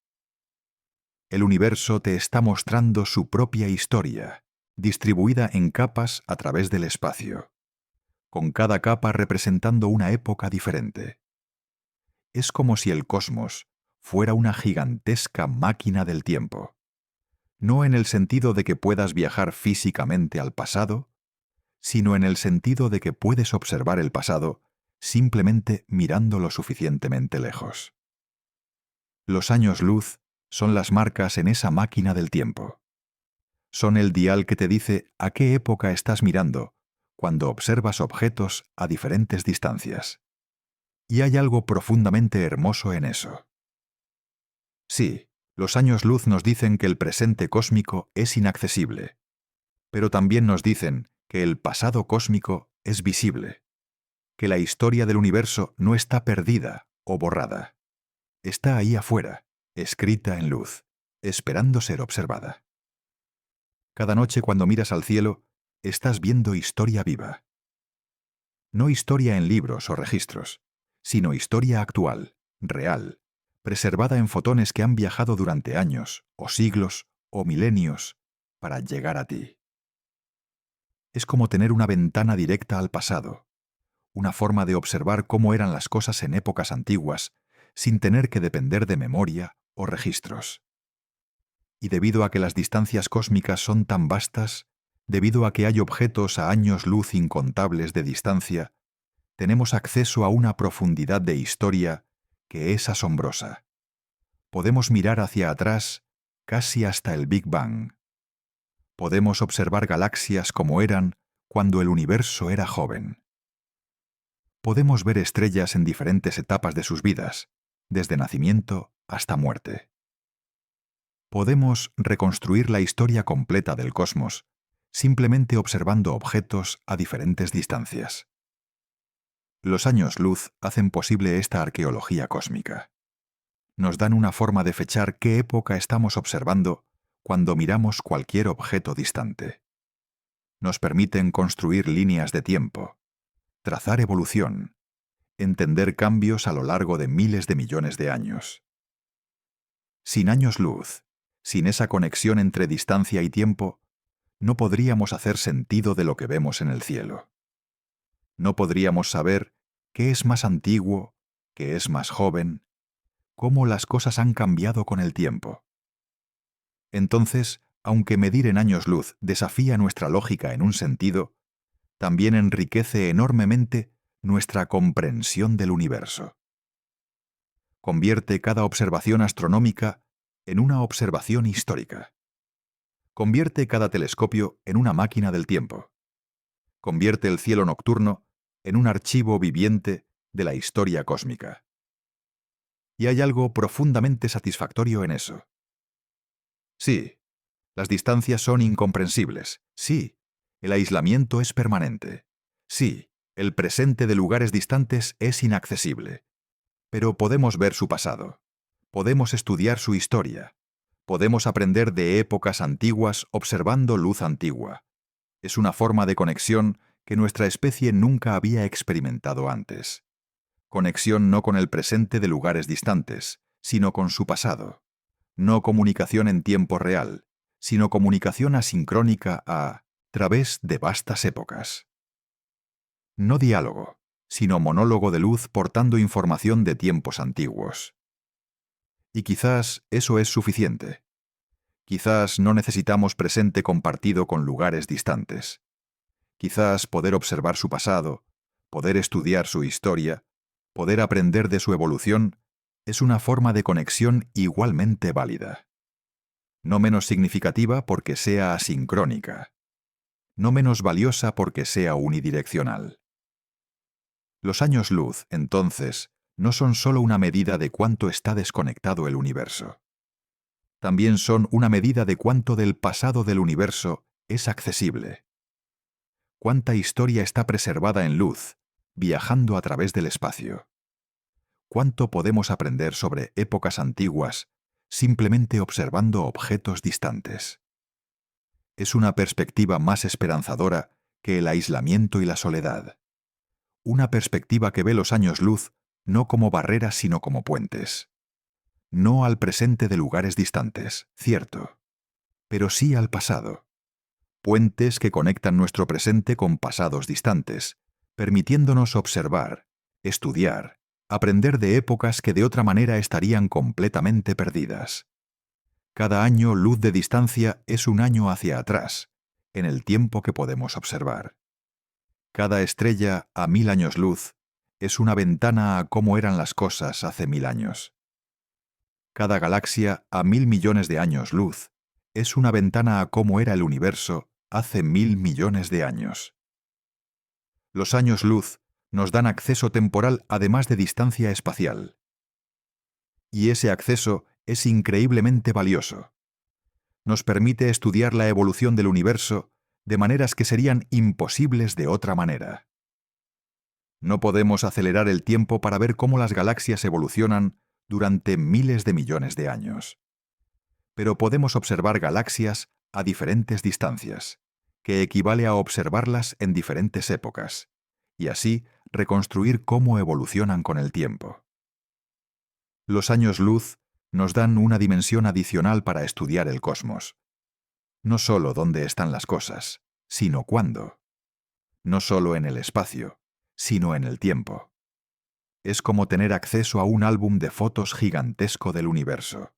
El universo te está mostrando su propia historia, distribuida en capas a través del espacio, con cada capa representando una época diferente. Es como si el cosmos fuera una gigantesca máquina del tiempo. No en el sentido de que puedas viajar físicamente al pasado, sino en el sentido de que puedes observar el pasado simplemente mirando lo suficientemente lejos. Los años luz son las marcas en esa máquina del tiempo. Son el dial que te dice a qué época estás mirando cuando observas objetos a diferentes distancias. Y hay algo profundamente hermoso en eso. Sí, los años luz nos dicen que el presente cósmico es inaccesible, pero también nos dicen que el pasado cósmico es visible, que la historia del universo no está perdida o borrada. Está ahí afuera, escrita en luz, esperando ser observada. Cada noche cuando miras al cielo, estás viendo historia viva. No historia en libros o registros, sino historia actual, real, preservada en fotones que han viajado durante años, o siglos, o milenios, para llegar a ti. Es como tener una ventana directa al pasado, una forma de observar cómo eran las cosas en épocas antiguas, sin tener que depender de memoria o registros. Y debido a que las distancias cósmicas son tan vastas, debido a que hay objetos a años luz incontables de distancia, tenemos acceso a una profundidad de historia que es asombrosa. Podemos mirar hacia atrás casi hasta el Big Bang. Podemos observar galaxias como eran cuando el universo era joven. Podemos ver estrellas en diferentes etapas de sus vidas, desde nacimiento hasta muerte. Podemos reconstruir la historia completa del cosmos simplemente observando objetos a diferentes distancias. Los años luz hacen posible esta arqueología cósmica. Nos dan una forma de fechar qué época estamos observando cuando miramos cualquier objeto distante. Nos permiten construir líneas de tiempo, trazar evolución, entender cambios a lo largo de miles de millones de años. Sin años luz, sin esa conexión entre distancia y tiempo, no podríamos hacer sentido de lo que vemos en el cielo. No podríamos saber qué es más antiguo, qué es más joven, cómo las cosas han cambiado con el tiempo. Entonces, aunque medir en años luz desafía nuestra lógica en un sentido, también enriquece enormemente nuestra comprensión del universo. Convierte cada observación astronómica en una observación histórica. Convierte cada telescopio en una máquina del tiempo. Convierte el cielo nocturno en un archivo viviente de la historia cósmica. Y hay algo profundamente satisfactorio en eso. Sí, las distancias son incomprensibles. Sí, el aislamiento es permanente. Sí, el presente de lugares distantes es inaccesible. Pero podemos ver su pasado. Podemos estudiar su historia. Podemos aprender de épocas antiguas observando luz antigua. Es una forma de conexión que nuestra especie nunca había experimentado antes. Conexión no con el presente de lugares distantes, sino con su pasado. No comunicación en tiempo real, sino comunicación asincrónica a través de vastas épocas. No diálogo, sino monólogo de luz portando información de tiempos antiguos. Y quizás eso es suficiente. Quizás no necesitamos presente compartido con lugares distantes. Quizás poder observar su pasado, poder estudiar su historia, poder aprender de su evolución, es una forma de conexión igualmente válida. No menos significativa porque sea asincrónica. No menos valiosa porque sea unidireccional. Los años luz, entonces, no son solo una medida de cuánto está desconectado el universo. También son una medida de cuánto del pasado del universo es accesible. Cuánta historia está preservada en luz, viajando a través del espacio. Cuánto podemos aprender sobre épocas antiguas simplemente observando objetos distantes. Es una perspectiva más esperanzadora que el aislamiento y la soledad. Una perspectiva que ve los años luz no como barreras sino como puentes. No al presente de lugares distantes, cierto, pero sí al pasado. Puentes que conectan nuestro presente con pasados distantes, permitiéndonos observar, estudiar, aprender de épocas que de otra manera estarían completamente perdidas. Cada año luz de distancia es un año hacia atrás, en el tiempo que podemos observar. Cada estrella a 1000 años luz es una ventana a cómo eran las cosas hace 1000 años. Cada galaxia a 1000 millones de años luz es una ventana a cómo era el universo hace 1000 millones de años. Los años luz nos dan acceso temporal además de distancia espacial. Y ese acceso es increíblemente valioso. Nos permite estudiar la evolución del universo de maneras que serían imposibles de otra manera. No podemos acelerar el tiempo para ver cómo las galaxias evolucionan durante miles de millones de años. Pero podemos observar galaxias a diferentes distancias, que equivale a observarlas en diferentes épocas, y así reconstruir cómo evolucionan con el tiempo. Los años luz nos dan una dimensión adicional para estudiar el cosmos. No solo dónde están las cosas, sino cuándo. No solo en el espacio, sino en el tiempo. Es como tener acceso a un álbum de fotos gigantesco del universo.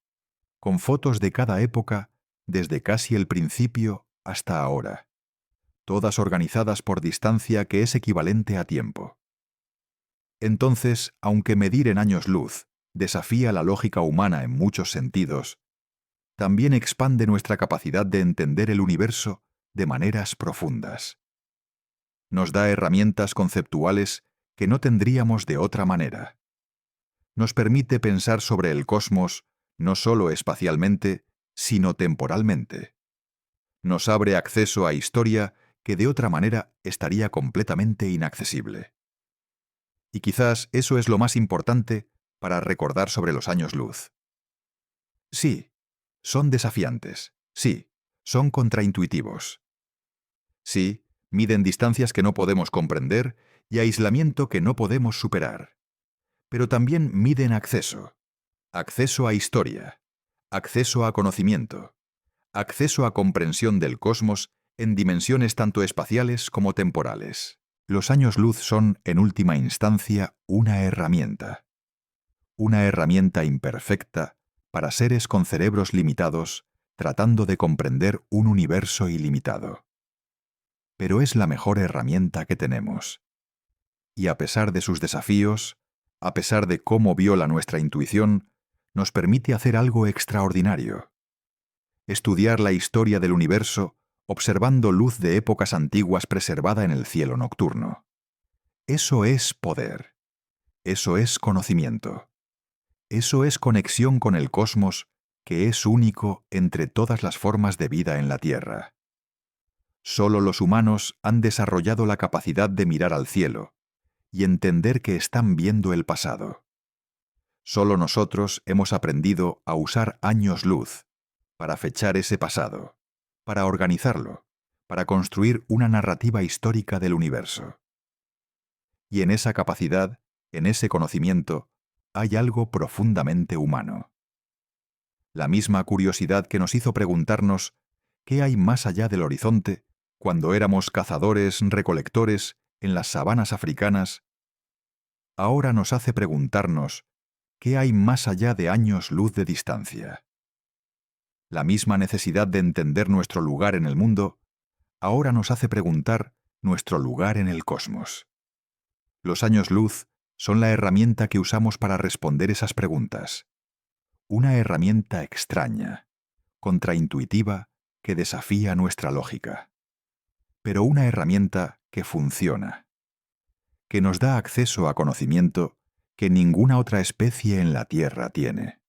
con fotos de cada época, desde casi el principio hasta ahora, todas organizadas por distancia que es equivalente a tiempo. Entonces, aunque medir en años luz desafía la lógica humana en muchos sentidos, también expande nuestra capacidad de entender el universo de maneras profundas. Nos da herramientas conceptuales que no tendríamos de otra manera. Nos permite pensar sobre el cosmos no solo espacialmente, sino temporalmente. Nos abre acceso a historia que de otra manera estaría completamente inaccesible. Y quizás eso es lo más importante para recordar sobre los años luz. Sí, son desafiantes. Sí, son contraintuitivos. Sí, miden distancias que no podemos comprender y aislamiento que no podemos superar. Pero también miden acceso. Acceso a historia. Acceso a conocimiento. Acceso a comprensión del cosmos en dimensiones tanto espaciales como temporales. Los años luz son, en última instancia, una herramienta. Una herramienta imperfecta para seres con cerebros limitados tratando de comprender un universo ilimitado. Pero es la mejor herramienta que tenemos. Y a pesar de sus desafíos, a pesar de cómo viola nuestra intuición, nos permite hacer algo extraordinario. Estudiar la historia del universo observando luz de épocas antiguas preservada en el cielo nocturno. Eso es poder. Eso es conocimiento. Eso es conexión con el cosmos, que es único entre todas las formas de vida en la Tierra. Solo los humanos han desarrollado la capacidad de mirar al cielo y entender que están viendo el pasado. Solo nosotros hemos aprendido a usar años luz para fechar ese pasado, para organizarlo, para construir una narrativa histórica del universo. Y en esa capacidad, en ese conocimiento, hay algo profundamente humano. La misma curiosidad que nos hizo preguntarnos ¿qué hay más allá del horizonte cuando éramos cazadores-recolectores en las sabanas africanas? Ahora nos hace preguntarnos ¿qué hay más allá de años luz de distancia? La misma necesidad de entender nuestro lugar en el mundo ahora nos hace preguntar nuestro lugar en el cosmos. Los años luz son la herramienta que usamos para responder esas preguntas. Una herramienta extraña, contraintuitiva, que desafía nuestra lógica. Pero una herramienta que funciona, que nos da acceso a conocimiento que ninguna otra especie en la Tierra tiene,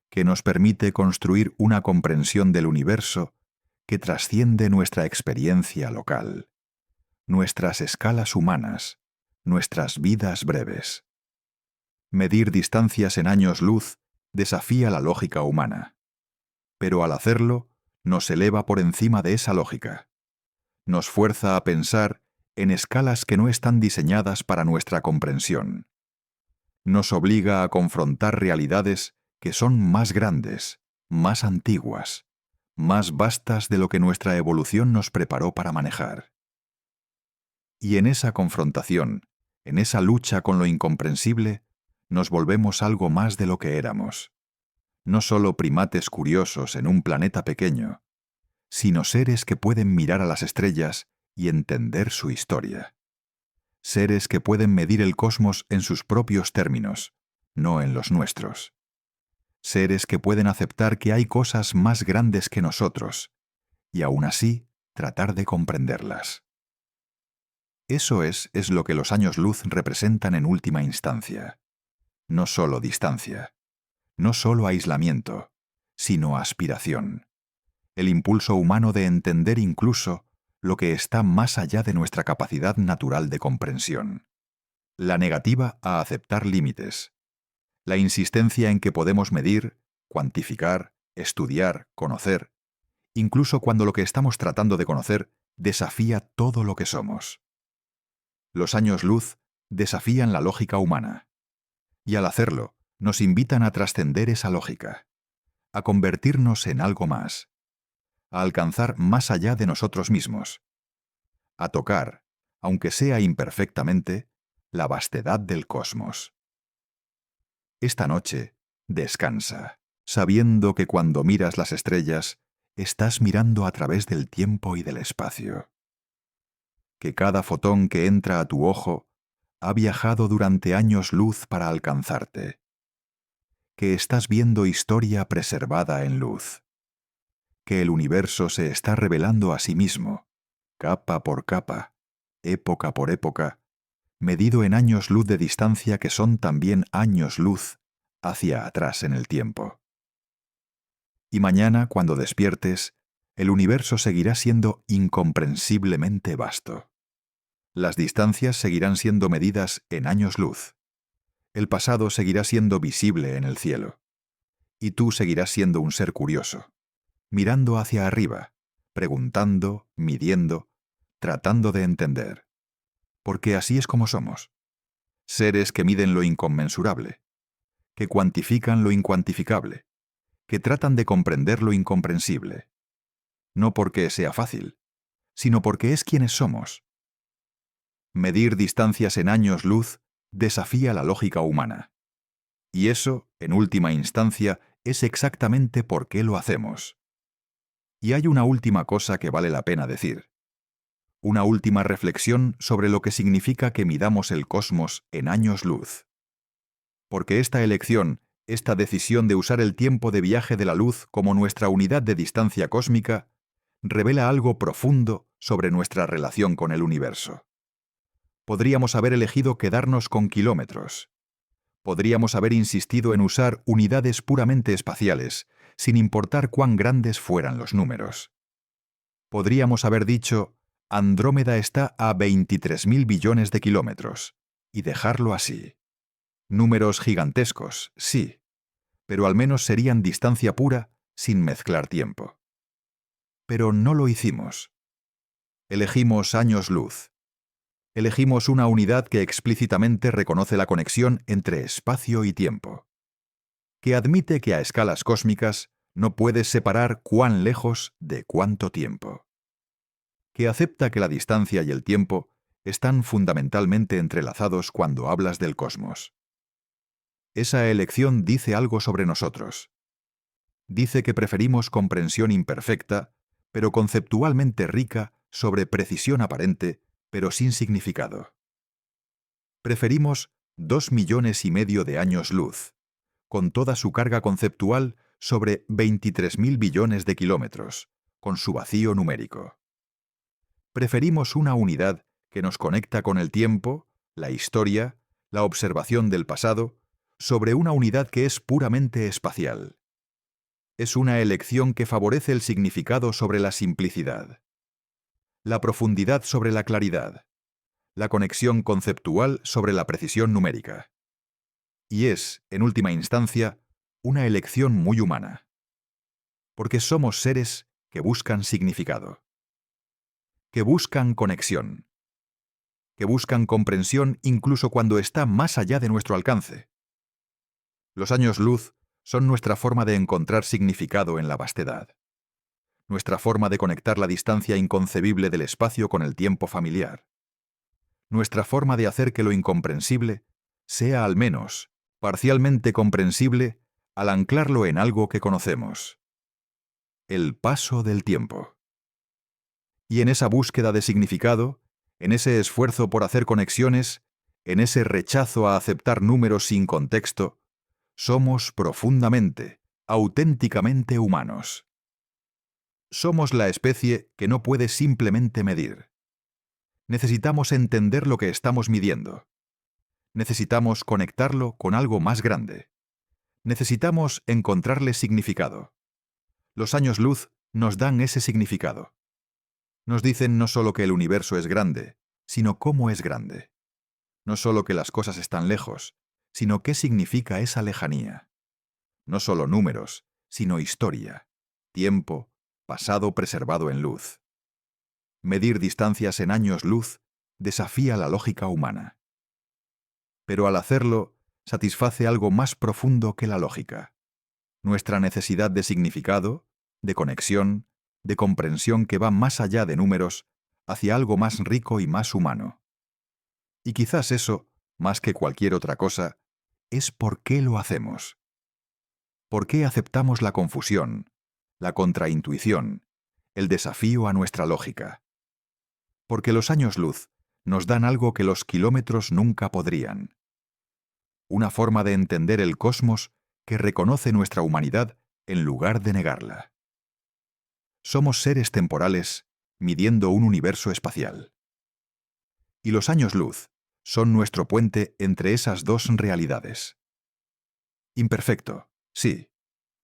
que nos permite construir una comprensión del universo que trasciende nuestra experiencia local, nuestras escalas humanas, nuestras vidas breves. Medir distancias en años luz desafía la lógica humana, pero al hacerlo nos eleva por encima de esa lógica. Nos fuerza a pensar en escalas que no están diseñadas para nuestra comprensión. Nos obliga a confrontar realidades que son más grandes, más antiguas, más vastas de lo que nuestra evolución nos preparó para manejar. Y en esa confrontación, en esa lucha con lo incomprensible, nos volvemos algo más de lo que éramos. No solo primates curiosos en un planeta pequeño, sino seres que pueden mirar a las estrellas y entender su historia. Seres que pueden medir el cosmos en sus propios términos, no en los nuestros. Seres que pueden aceptar que hay cosas más grandes que nosotros, y aún así tratar de comprenderlas. Eso es lo que los años luz representan en última instancia. No solo distancia, no solo aislamiento, sino aspiración. El impulso humano de entender incluso lo que está más allá de nuestra capacidad natural de comprensión. La negativa a aceptar límites. La insistencia en que podemos medir, cuantificar, estudiar, conocer, incluso cuando lo que estamos tratando de conocer desafía todo lo que somos. Los años luz desafían la lógica humana, y al hacerlo, nos invitan a trascender esa lógica, a convertirnos en algo más, a alcanzar más allá de nosotros mismos, a tocar, aunque sea imperfectamente, la vastedad del cosmos. Esta noche, descansa. sabiendo que cuando miras las estrellas, estás mirando a través del tiempo y del espacio. Que cada fotón que entra a tu ojo ha viajado durante años luz para alcanzarte. Que estás viendo historia preservada en luz. Que el universo se está revelando a sí mismo, capa por capa, época por época, medido en años luz de distancia que son también años luz hacia atrás en el tiempo. Y mañana, cuando despiertes, el universo seguirá siendo incomprensiblemente vasto. Las distancias seguirán siendo medidas en años luz. El pasado seguirá siendo visible en el cielo. Y tú seguirás siendo un ser curioso, mirando hacia arriba, preguntando, midiendo, tratando de entender. Porque así es como somos. Seres que miden lo inconmensurable, que cuantifican lo incuantificable, que tratan de comprender lo incomprensible. No porque sea fácil, sino porque es quienes somos. Medir distancias en años luz desafía la lógica humana. Y eso, en última instancia, es exactamente por qué lo hacemos. Y hay una última cosa que vale la pena decir. Una última reflexión sobre lo que significa que midamos el cosmos en años luz. Porque esta elección, esta decisión de usar el tiempo de viaje de la luz como nuestra unidad de distancia cósmica, revela algo profundo sobre nuestra relación con el universo. Podríamos haber elegido quedarnos con kilómetros. Podríamos haber insistido en usar unidades puramente espaciales, sin importar cuán grandes fueran los números. Podríamos haber dicho, Andrómeda está a 23.000 billones de kilómetros, y dejarlo así. Números gigantescos, sí, pero al menos serían distancia pura, sin mezclar tiempo. Pero no lo hicimos. Elegimos años luz. Elegimos una unidad que explícitamente reconoce la conexión entre espacio y tiempo, que admite que a escalas cósmicas no puedes separar cuán lejos de cuánto tiempo, que acepta que la distancia y el tiempo están fundamentalmente entrelazados cuando hablas del cosmos. Esa elección dice algo sobre nosotros. Dice que preferimos comprensión imperfecta, pero conceptualmente rica, sobre precisión aparente, pero sin significado. Preferimos 2,5 millones de años luz, con toda su carga conceptual sobre 23.000 billones de kilómetros, con su vacío numérico. Preferimos una unidad que nos conecta con el tiempo, la historia, la observación del pasado, sobre una unidad que es puramente espacial. Es una elección que favorece el significado sobre la simplicidad, la profundidad sobre la claridad, la conexión conceptual sobre la precisión numérica. Y es, en última instancia, una elección muy humana. Porque somos seres que buscan significado, que buscan conexión, que buscan comprensión incluso cuando está más allá de nuestro alcance. Los años luz son nuestra forma de encontrar significado en la vastedad, nuestra forma de conectar la distancia inconcebible del espacio con el tiempo familiar, nuestra forma de hacer que lo incomprensible sea al menos parcialmente comprensible al anclarlo en algo que conocemos. El paso del tiempo. Y en esa búsqueda de significado, en ese esfuerzo por hacer conexiones, en ese rechazo a aceptar números sin contexto, somos profundamente, auténticamente humanos. Somos la especie que no puede simplemente medir. Necesitamos entender lo que estamos midiendo. Necesitamos conectarlo con algo más grande. Necesitamos encontrarle significado. Los años luz nos dan ese significado. Nos dicen no solo que el universo es grande, sino cómo es grande. No solo que las cosas están lejos, sino qué significa esa lejanía. No solo números, sino historia, tiempo, pasado preservado en luz. Medir distancias en años luz desafía la lógica humana. Pero al hacerlo, satisface algo más profundo que la lógica. Nuestra necesidad de significado, de conexión, de comprensión que va más allá de números, hacia algo más rico y más humano. Y quizás eso, más que cualquier otra cosa, es por qué lo hacemos. ¿Por qué aceptamos la confusión, la contraintuición, el desafío a nuestra lógica? Porque los años luz nos dan algo que los kilómetros nunca podrían. Una forma de entender el cosmos que reconoce nuestra humanidad en lugar de negarla. Somos seres temporales midiendo un universo espacial. Y los años luz son nuestro puente entre esas dos realidades. Imperfecto, sí.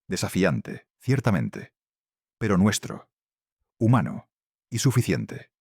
Desafiante, ciertamente. Pero nuestro, humano y suficiente.